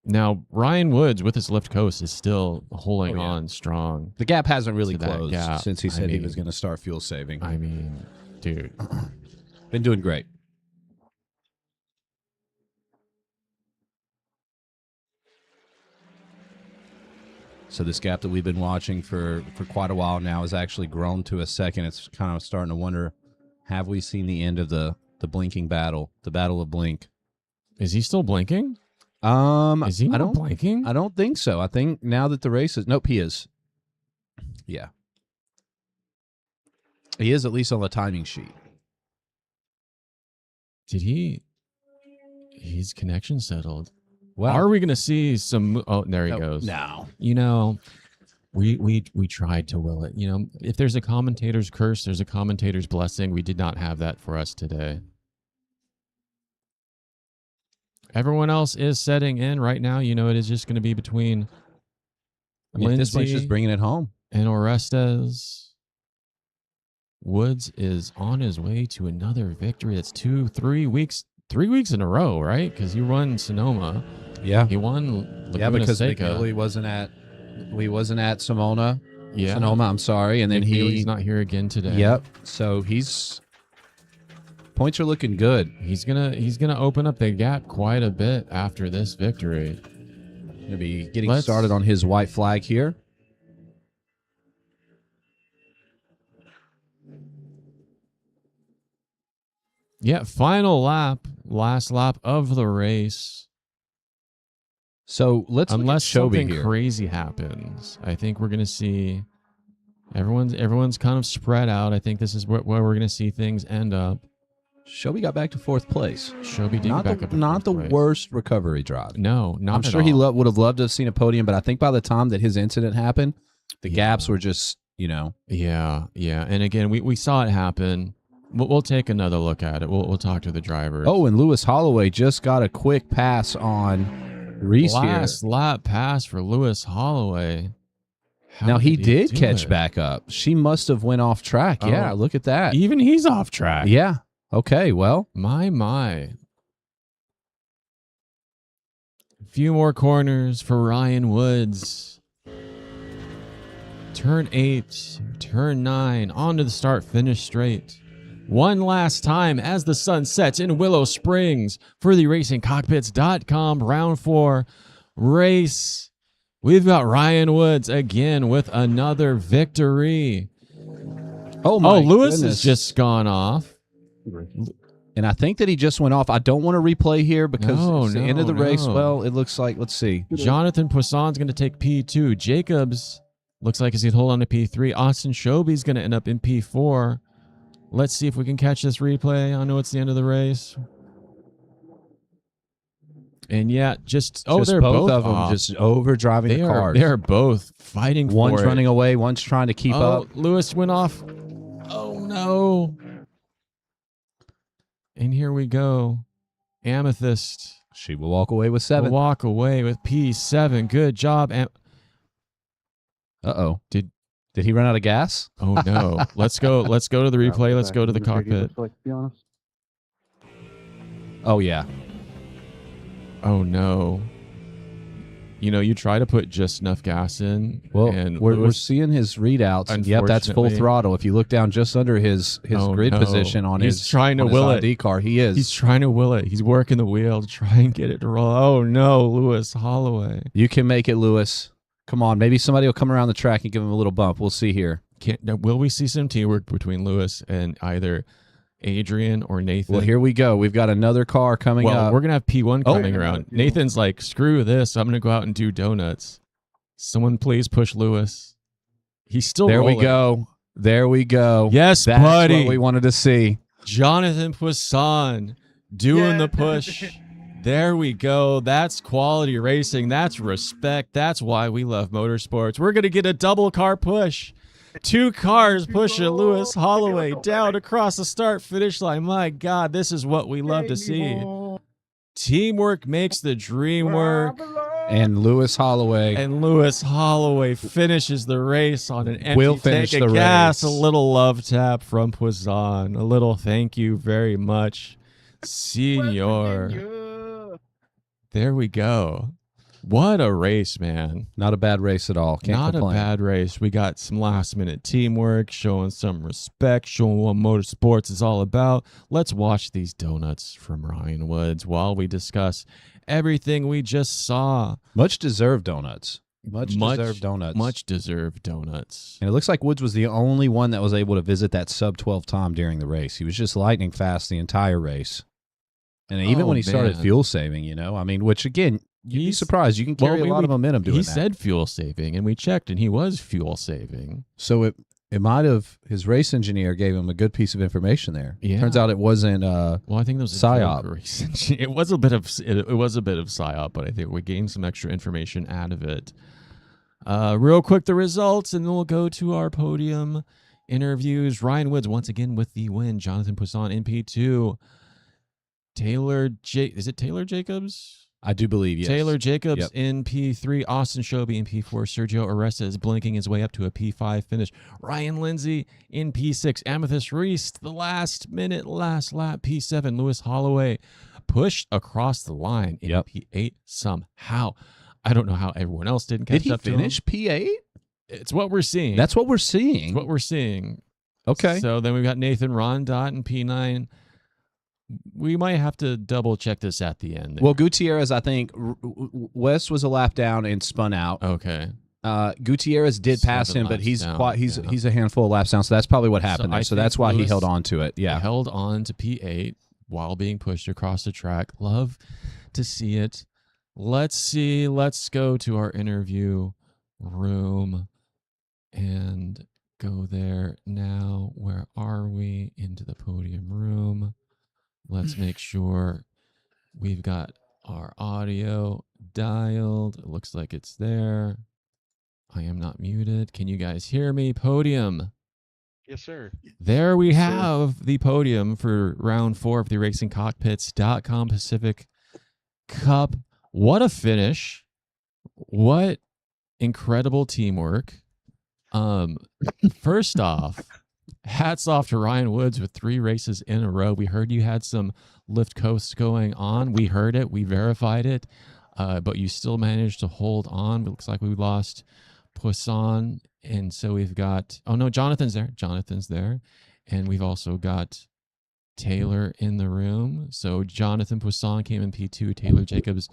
[SPEAKER 1] Now, Ryan Woods with his lift coast is still holding on strong.
[SPEAKER 2] The gap hasn't really closed since he said he was going to start fuel saving.
[SPEAKER 1] I mean, dude.
[SPEAKER 2] Been doing great. So this gap that we've been watching for quite a while now has actually grown to a second. It's kind of starting to wonder, have we seen the end of the blinking battle, the battle of blink?
[SPEAKER 1] Is he still blinking?
[SPEAKER 2] Is
[SPEAKER 1] he not blinking?
[SPEAKER 2] I don't think so. I think now that the race is... Nope, he is. Yeah. He is at least on the timing sheet.
[SPEAKER 1] Did he... His connection settled.
[SPEAKER 2] Well,
[SPEAKER 1] are we going to see some... Oh, there he goes.
[SPEAKER 2] No.
[SPEAKER 1] We tried to will it. If there's a commentator's curse, there's a commentator's blessing. We did not have that for us today. Everyone else is setting in right now. It is just going to be between Lindsay,
[SPEAKER 2] this one's just bringing it home,
[SPEAKER 1] and Orestes. Woods is on his way to another victory. That's 3 weeks in a row, right? Because he won Sonoma.
[SPEAKER 2] Yeah,
[SPEAKER 1] he won.
[SPEAKER 2] Laguna because Seca. He wasn't at Sonoma.
[SPEAKER 1] Yeah,
[SPEAKER 2] Sonoma. I'm sorry, and then
[SPEAKER 1] he's not here again today.
[SPEAKER 2] Yep. So points are looking good.
[SPEAKER 1] He's gonna open up the gap quite a bit after this victory.
[SPEAKER 2] Gonna be getting started on his white flag here.
[SPEAKER 1] Yeah, final lap, last lap of the race.
[SPEAKER 2] So let's
[SPEAKER 1] Unless
[SPEAKER 2] look at Shobi
[SPEAKER 1] something
[SPEAKER 2] here.
[SPEAKER 1] crazy happens, I think we're gonna see everyone's kind of spread out. I think this is where we're gonna see things end up.
[SPEAKER 2] Shobi got back to 4th place.
[SPEAKER 1] Shobi did
[SPEAKER 2] Not
[SPEAKER 1] back up to
[SPEAKER 2] not
[SPEAKER 1] 4th
[SPEAKER 2] the
[SPEAKER 1] place.
[SPEAKER 2] worst recovery drive.
[SPEAKER 1] No, not
[SPEAKER 2] I'm
[SPEAKER 1] at
[SPEAKER 2] sure he
[SPEAKER 1] all.
[SPEAKER 2] would have loved to have seen a podium, but I think by the time that his incident happened, the gaps were just,
[SPEAKER 1] Yeah. And again, we saw it happen. We'll take another look at it. We'll talk to the drivers.
[SPEAKER 2] Oh, and Lewis Holloway just got a quick pass on Reese
[SPEAKER 1] last
[SPEAKER 2] here.
[SPEAKER 1] lap pass for Lewis Holloway. How
[SPEAKER 2] Now he did
[SPEAKER 1] do
[SPEAKER 2] catch
[SPEAKER 1] it?
[SPEAKER 2] back up. She must have went off track.
[SPEAKER 1] Oh.
[SPEAKER 2] Yeah, look at that.
[SPEAKER 1] Even he's off track.
[SPEAKER 2] Yeah. Okay, well.
[SPEAKER 1] My. A few more corners for Ryan Woods. Turn 8, turn 9, onto the start-finish straight. One last time as the sun sets in Willow Springs for the RacingCockpits.com Round 4 race. We've got Ryan Woods again with another victory.
[SPEAKER 2] Oh, my
[SPEAKER 1] Lewis
[SPEAKER 2] goodness.
[SPEAKER 1] has just gone off.
[SPEAKER 2] And I think that he just went off. I don't want to replay here because
[SPEAKER 1] No,
[SPEAKER 2] it's the end of the
[SPEAKER 1] no,
[SPEAKER 2] race.
[SPEAKER 1] no.
[SPEAKER 2] Well, it looks like, let's see.
[SPEAKER 1] Jonathan Poisson's going to take P2. Jacobs looks like he's going to hold on to P3. Austin Shobi's going to end up in P4. Let's see if we can catch this replay. I know it's the end of the race. And yeah, they're both
[SPEAKER 2] of them
[SPEAKER 1] off.
[SPEAKER 2] just over driving the cars.
[SPEAKER 1] They're both fighting for
[SPEAKER 2] One's
[SPEAKER 1] it.
[SPEAKER 2] running away, one's trying to keep up.
[SPEAKER 1] Lewis went off. Oh, no. And here we go. Amethyst
[SPEAKER 2] She will walk away with 7.
[SPEAKER 1] will walk away with P7. Good job.
[SPEAKER 2] Uh-oh.
[SPEAKER 1] Did
[SPEAKER 2] he run out of gas?
[SPEAKER 1] Oh no. Let's go to the replay. Let's go to the cockpit.
[SPEAKER 4] Like, to be honest.
[SPEAKER 2] Oh, yeah.
[SPEAKER 1] Oh no. You try to put just enough gas in.
[SPEAKER 2] Well,
[SPEAKER 1] and
[SPEAKER 2] we're
[SPEAKER 1] Lewis,
[SPEAKER 2] seeing his readouts. And yep, that's full
[SPEAKER 1] unfortunately-
[SPEAKER 2] throttle. If you look down just under his
[SPEAKER 1] Oh,
[SPEAKER 2] grid
[SPEAKER 1] no.
[SPEAKER 2] position on
[SPEAKER 1] He's
[SPEAKER 2] his
[SPEAKER 1] trying to
[SPEAKER 2] on his
[SPEAKER 1] will it.
[SPEAKER 2] ID car, he is.
[SPEAKER 1] He's trying to will it. He's working the wheel to try and get it to roll. Oh no, Lewis Holloway.
[SPEAKER 2] You can make it, Lewis. Come on, maybe somebody will come around the track and give him a little bump. We'll see here.
[SPEAKER 1] Will we see some teamwork between Lewis and either Adrian or Nathan?
[SPEAKER 2] Well, here we go. We've got another car coming up.
[SPEAKER 1] We're gonna have P1 coming
[SPEAKER 4] Oh.
[SPEAKER 1] around. Nathan's like, screw this. I'm gonna go out and do donuts. Someone please push Lewis. He's still
[SPEAKER 2] There
[SPEAKER 1] rolling.
[SPEAKER 2] we go. There we go.
[SPEAKER 1] Yes,
[SPEAKER 2] That's
[SPEAKER 1] buddy.
[SPEAKER 2] what we wanted to see.
[SPEAKER 1] Jonathan Poisson doing the push. There we go. That's quality racing. That's respect. That's why we love motorsports. We're going to get a double car push. 2 cars pushing Lewis Holloway down across the start finish line. My God, this is what we love to see. Teamwork makes the dream work.
[SPEAKER 2] And Lewis Holloway.
[SPEAKER 1] And Lewis Holloway finishes the race on an empty
[SPEAKER 2] Will finish
[SPEAKER 1] tank of
[SPEAKER 2] the
[SPEAKER 1] gas.
[SPEAKER 2] race.
[SPEAKER 1] A little love tap from Poisson. A little thank you very much, Senor. There we go. What a race, man.
[SPEAKER 2] Not a bad race at all. Can't
[SPEAKER 1] Not
[SPEAKER 2] complain.
[SPEAKER 1] a bad race. We got some last minute teamwork, showing some respect, showing what motorsports is all about. Let's watch these donuts from Ryan Woods while we discuss everything we just saw.
[SPEAKER 2] Much deserved donuts. Much deserved donuts.
[SPEAKER 1] Much deserved donuts.
[SPEAKER 2] And it looks like Woods was the only one that was able to visit that sub 12 time during the race. He was just lightning fast the entire race. And even when he started
[SPEAKER 1] man.
[SPEAKER 2] fuel saving, I mean, which again, you'd be
[SPEAKER 1] He's-
[SPEAKER 2] surprised. You can carry a lot of momentum doing
[SPEAKER 1] He
[SPEAKER 2] that.
[SPEAKER 1] said fuel saving, and we checked, and he was fuel saving.
[SPEAKER 2] So it might have, his race engineer gave him a good piece of information there.
[SPEAKER 1] Yeah.
[SPEAKER 2] Turns out it wasn't,
[SPEAKER 1] Well, I think there was a
[SPEAKER 2] PSYOP.
[SPEAKER 1] joke race. It was a bit of PSYOP, but I think we gained some extra information out of it. Real quick, the results, and then we'll go to our podium interviews. Ryan Woods once again with the win. Jonathan Poisson in P2. Is it Taylor Jacobs?
[SPEAKER 2] I do believe, yes.
[SPEAKER 1] Taylor Jacobs
[SPEAKER 2] Yep.
[SPEAKER 1] in P3. Austin Shobi in P4. Sergio Aresta is blinking his way up to a P5 finish. Ryan Lindsay in P6. Amethyst Reese, the last lap, P7. Lewis Holloway pushed across the line in
[SPEAKER 2] Yep.
[SPEAKER 1] P8 somehow. I don't know how everyone else didn't catch
[SPEAKER 2] Did he
[SPEAKER 1] up to him.
[SPEAKER 2] finish P8?
[SPEAKER 1] It's what we're seeing.
[SPEAKER 2] That's what we're
[SPEAKER 1] It's
[SPEAKER 2] seeing.
[SPEAKER 1] what we're seeing.
[SPEAKER 2] Okay.
[SPEAKER 1] So then we've got Nathan Rondot in P9. We might have to double check this at the end.
[SPEAKER 2] Well, Gutierrez, I think, West was a lap down and spun out.
[SPEAKER 1] Okay.
[SPEAKER 2] Gutierrez did pass
[SPEAKER 1] 7
[SPEAKER 2] him, but
[SPEAKER 1] laps
[SPEAKER 2] he's
[SPEAKER 1] down,
[SPEAKER 2] he's
[SPEAKER 1] yeah.
[SPEAKER 2] he's a handful of laps down, so that's probably what happened
[SPEAKER 1] I
[SPEAKER 2] there. So
[SPEAKER 1] think
[SPEAKER 2] that's why he
[SPEAKER 1] Lewis
[SPEAKER 2] held on to it. Yeah.
[SPEAKER 1] Held on to P8. while being pushed across the track. Love to see it. Let's see. Let's go to our interview room and go there now. Where are we? Into the podium room. Let's make sure we've got our audio dialed. It looks like it's there. I am not muted. Can you guys hear me? Podium.
[SPEAKER 6] Yes, sir.
[SPEAKER 1] There we have the podium for round 4 of the RacingCockpits.com Pacific Cup. What a finish. What incredible teamwork. First off, hats off to Ryan Woods with 3 races in a row. We heard you had some lift coasts going on. We heard it. We verified it. But you still managed to hold on. It looks like we lost Poisson. And so we've got, oh no, Jonathan's there. Jonathan's there. And we've also got Taylor in the room. So Jonathan Poisson came in P2, Taylor Jacobs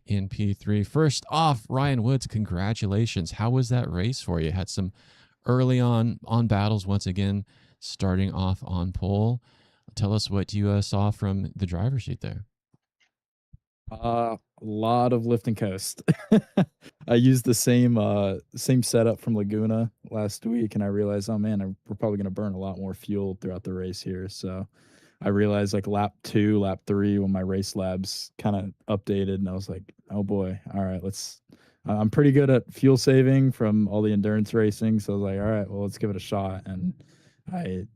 [SPEAKER 1] in P3. First off, Ryan Woods, congratulations. How was that race for you? Had some early on battles once again, starting off on pole. Tell us what you saw from the driver's seat there.
[SPEAKER 7] A lot of lift and coast. I used the same setup from Laguna last week, and I realized, oh man, we're probably going to burn a lot more fuel throughout the race here. So I realized like lap 2, lap 3, when my race labs kind of updated, and I was like, oh boy, all right, I'm pretty good at fuel saving from all the endurance racing. So I was like, all right, well, let's give it a shot. And I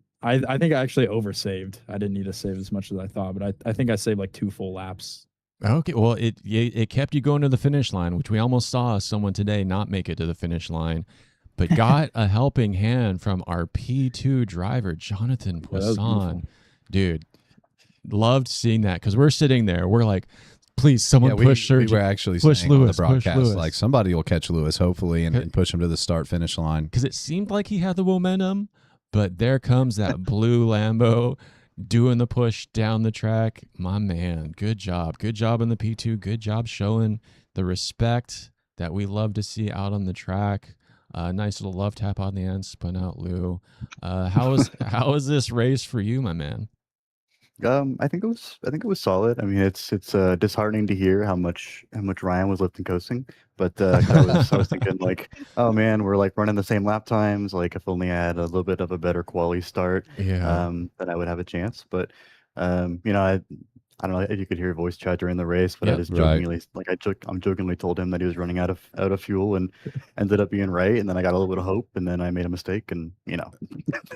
[SPEAKER 7] think I actually oversaved. I didn't need to save as much as I thought, but I think I saved like 2 full laps.
[SPEAKER 1] Okay, well, it kept you going to the finish line, which we almost saw someone today not make it to the finish line, but got a helping hand from our P2 driver, Jonathan Poisson. Dude, loved seeing that because we're sitting there. We're like, please, someone push Sergio.
[SPEAKER 2] We were actually
[SPEAKER 1] push
[SPEAKER 2] saying
[SPEAKER 1] Lewis,
[SPEAKER 2] on the broadcast,
[SPEAKER 1] push Lewis.
[SPEAKER 2] like somebody will catch Lewis, hopefully, and push him to the start-finish line.
[SPEAKER 1] Because it seemed like he had the momentum, but there comes that blue Lambo doing the push down the track. My man, good job. Good job in the P2. Good job showing the respect that we love to see out on the track. Nice little love tap on the end, spun out Lou. How was this race for you, my man?
[SPEAKER 4] I think it was solid. I mean, it's disheartening to hear how much Ryan was lifting coasting, but I was thinking like, oh man, we're like running the same lap times. Like if only I had a little bit of a better quality start, then I would have a chance. But I don't know if you could hear a voice chat during the race, but I just jokingly, I'm jokingly told him that he was running out of fuel and ended up being right. And then I got a little bit of hope, and then I made a mistake, and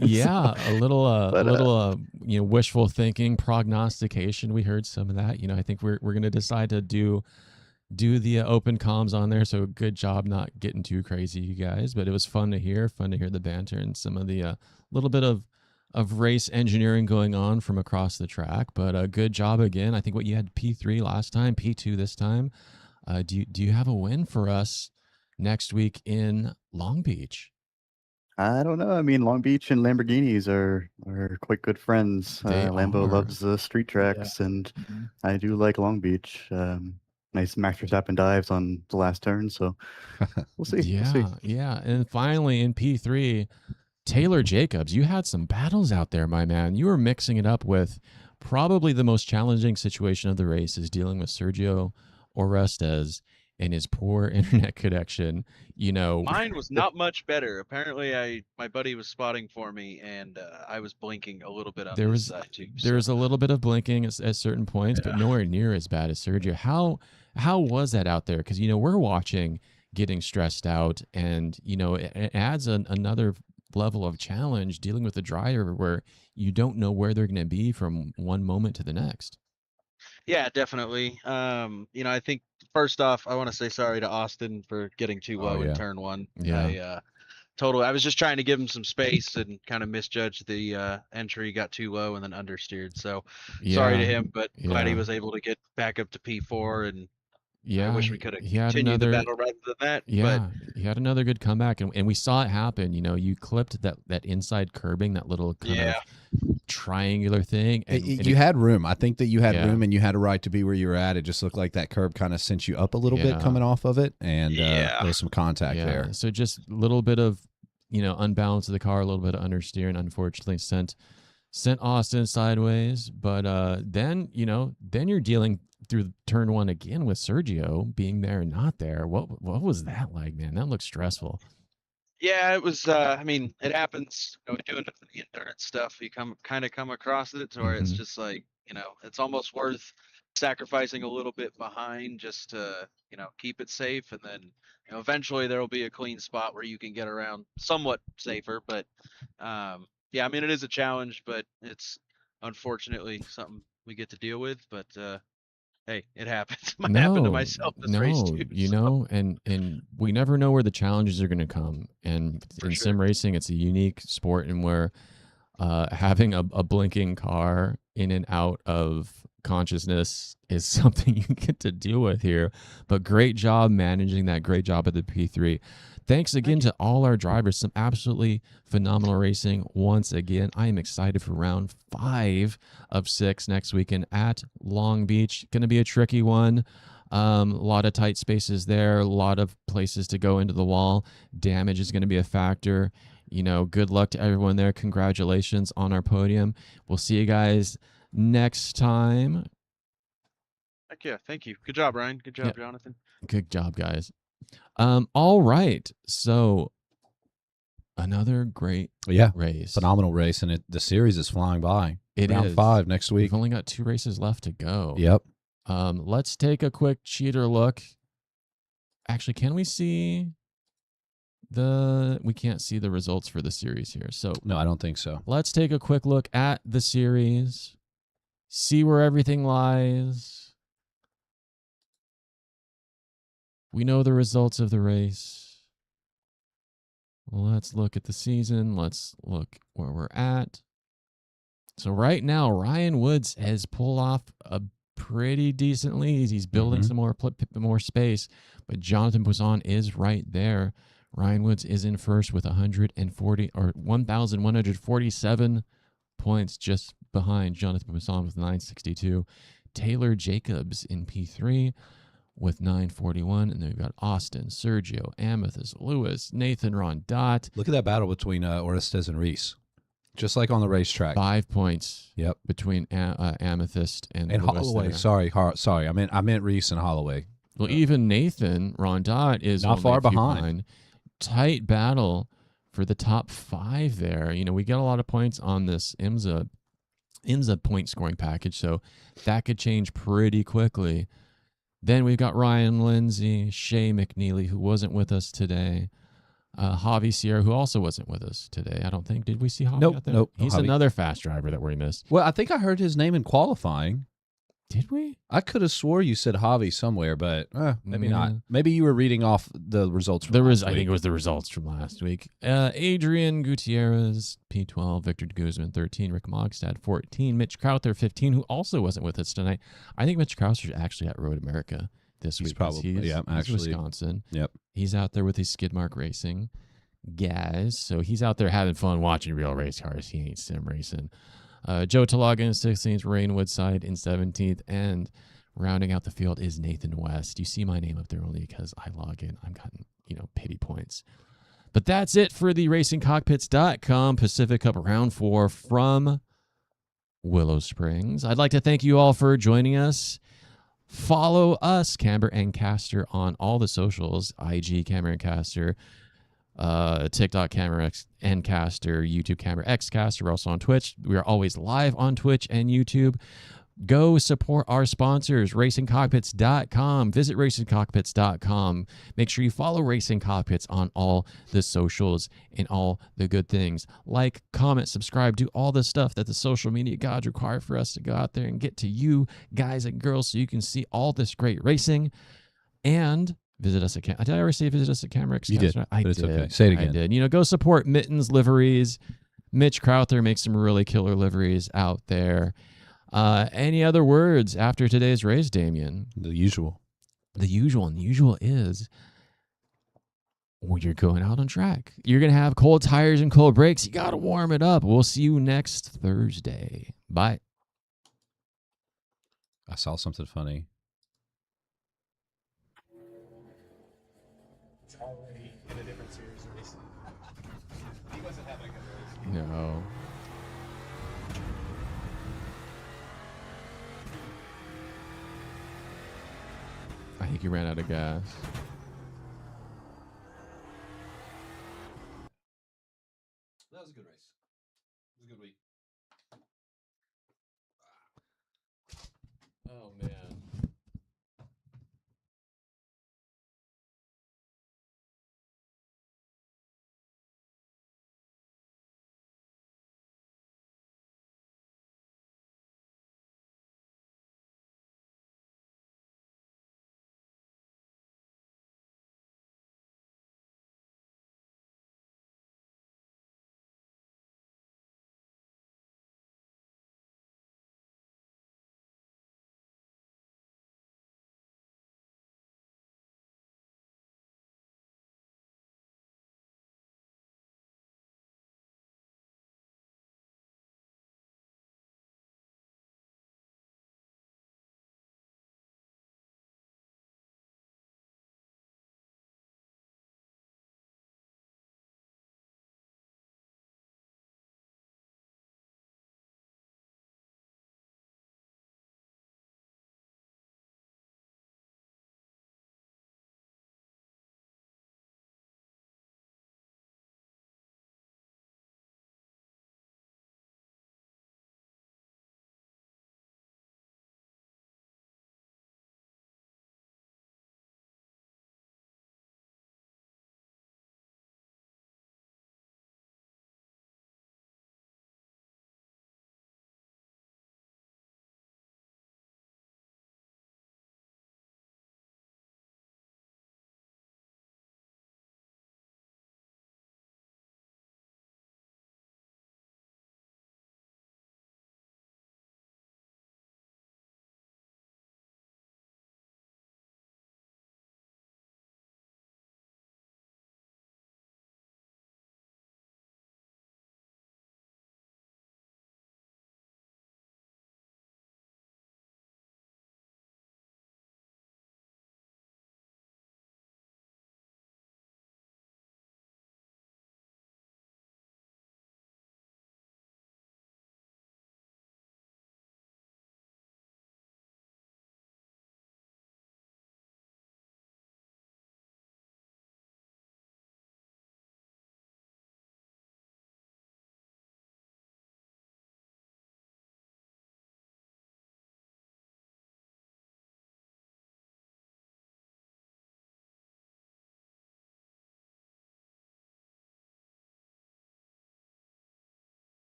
[SPEAKER 1] Yeah, a little wishful thinking, prognostication. We heard some of that. I think we're going to decide to do the open comms on there. So good job not getting too crazy, you guys. But it was fun to hear the banter and some of the little bit of race engineering going on from across the track. But a good job again. I think what you had P3 last time, P2 this time. Do you have a win for us next week in Long Beach?
[SPEAKER 4] I don't know. I mean, Long Beach and Lamborghinis are quite good friends. Lambo loves the street tracks, and I do like Long Beach. Nice Max Verstappen dives on the last turn, so we'll see.
[SPEAKER 1] Yeah. And finally in P3, Taylor Jacobs, you had some battles out there, my man. You were mixing it up with probably the most challenging situation of the race is dealing with Sergio Orestes and his poor internet connection.
[SPEAKER 6] Mine was not much better. Apparently, my buddy was spotting for me, and I was blinking a little bit on this side too.
[SPEAKER 1] There was a little bit of blinking at certain points, but nowhere near as bad as Sergio. How was that out there? Because we're watching, getting stressed out, and it adds another level of challenge dealing with a driver where you don't know where they're going to be from one moment to the next.
[SPEAKER 6] Yeah, definitely. I think first off, I want to say sorry to Austin for getting too low in turn 1.
[SPEAKER 1] Yeah.
[SPEAKER 6] I was just trying to give him some space and kind of misjudged the entry, got too low and then understeered. So sorry to him, but glad he was able to get back up to P4, and I wish we could have continued the battle rather than that.
[SPEAKER 1] Yeah, he had another good comeback, and we saw it happen. You clipped that inside curbing, that little kind of triangular thing. And
[SPEAKER 2] you had room. I think that you had room, and you had a right to be where you were at. It just looked like that curb kind of sent you up a little bit coming off of it, and there was some contact there.
[SPEAKER 1] So just a little bit of unbalance of the car, a little bit of understeer, and unfortunately sent sent Austin sideways. But then you're dealing through turn 1 again with Sergio being there and not there. What was that like, man? That looked stressful.
[SPEAKER 6] Yeah, it was. I mean, it happens. Doing the endurance stuff, you come across it to where it's just like, it's almost worth sacrificing a little bit behind just to, keep it safe, and then, eventually there will be a clean spot where you can get around somewhat safer. But, yeah, I mean, it is a challenge, but it's unfortunately something we get to deal with. But hey, it happens. It might happen to myself this race too.
[SPEAKER 1] And we never know where the challenges are going to come. And in sim racing, it's a unique sport, and where having a blinking car in and out of consciousness is something you get to deal with here. But great job managing that. Great job at the P3. Thanks again to all our drivers. Some absolutely phenomenal racing once again. I am excited for round 5 of 6 next weekend at Long Beach. Going to be a tricky one. A lot of tight spaces there. A lot of places to go into the wall. Damage is going to be a factor. Good luck to everyone there. Congratulations on our podium. We'll see you guys next time.
[SPEAKER 6] Heck yeah. Thank you. Good job, Ryan. Good job, Jonathan.
[SPEAKER 1] Good job, guys. All right. So another great race.
[SPEAKER 2] Phenomenal race, and the series is flying by. Round 5 next week.
[SPEAKER 1] We've only got 2 races left to go.
[SPEAKER 2] Yep.
[SPEAKER 1] Let's take a quick cheater look. Actually, can we see we can't see the results for the series here. So
[SPEAKER 2] no, I don't think so.
[SPEAKER 1] Let's take a quick look at the series. See where everything lies. We know the results of the race. Let's look at the season. Let's look where we're at. So right now, Ryan Woods has pulled off a pretty decent lead. He's building some more space, but Jonathan Poisson is right there. Ryan Woods is in first with 1,147 points, just behind Jonathan Poisson with 962. Taylor Jacobs in P3 with 941, and then we've got Austin, Sergio, Amethyst, Lewis, Nathan Rondat.
[SPEAKER 2] Look at that battle between Orestes and Reese, just like on the racetrack.
[SPEAKER 1] 5 points.
[SPEAKER 2] Yep.
[SPEAKER 1] Between Amethyst and Lewis
[SPEAKER 2] Holloway.
[SPEAKER 1] There.
[SPEAKER 2] Sorry. I meant Reese and Holloway.
[SPEAKER 1] Well, even Nathan Rondat is
[SPEAKER 2] not far behind.
[SPEAKER 1] Tight battle for the top 5 there. We get a lot of points on this IMSA point scoring package, so that could change pretty quickly. Then we've got Ryan Lindsay, Shay McNeely, who wasn't with us today. Javi Sierra, who also wasn't with us today. I don't think. Did we see Javi out there?
[SPEAKER 2] Nope.
[SPEAKER 1] He's another fast driver that we missed.
[SPEAKER 2] Well, I think I heard his name in qualifying.
[SPEAKER 1] Did we?
[SPEAKER 2] I could have swore you said Javi somewhere, but maybe not. Maybe you were reading off the results from last week.
[SPEAKER 1] I think it was the results from last week. Adrian Gutierrez, P12, Victor Guzman, 13, Rick Mogstad, 14, Mitch Crowther, 15, who also wasn't with us tonight. I think Mitch Crowther's actually at Road America this week.
[SPEAKER 2] He's
[SPEAKER 1] Wisconsin.
[SPEAKER 2] Yep.
[SPEAKER 1] He's out there with his skid mark racing guys. So he's out there having fun watching real race cars. He ain't sim racing. Joe Talaga in 16th, Rain Woodside in 17th, and rounding out the field is Nathan West. You see my name up there only because I log in. I'm gotten, pity points. But that's it for the RacingCockpits.com Pacific Cup Round 4 from Willow Springs. I'd like to thank you all for joining us. Follow us, Camber and Caster, on all the socials, IG Camber and Caster, TikTok Camber X and Caster, YouTube Camber X Caster. We're also on Twitch. We are always live on Twitch and YouTube. Go support our sponsors, RacingCockpits.com. Visit RacingCockpits.com. Make sure you follow Racing Cockpits on all the socials and all the good things. Like, comment, subscribe, do all the stuff that the social media gods require for us to go out there and get to you guys and girls so you can see all this great racing. And visit us at did I already say visit us at Camera X?
[SPEAKER 2] You did.
[SPEAKER 1] I did.
[SPEAKER 2] It's okay. Say it again.
[SPEAKER 1] I did. Go support Mittens Liveries. Mitch Crowther makes some really killer liveries out there. Any other words after today's race, Damien?
[SPEAKER 2] The usual.
[SPEAKER 1] The usual. And the usual is when you're going out on track, you're going to have cold tires and cold brakes. You got to warm it up. We'll see you next Thursday. Bye.
[SPEAKER 2] I saw something funny.
[SPEAKER 5] It's already in a different series race. He wasn't having a good race.
[SPEAKER 1] No. think he ran out of gas.
[SPEAKER 2] That was a good race. It was a good week.
[SPEAKER 1] Oh man.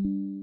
[SPEAKER 1] you.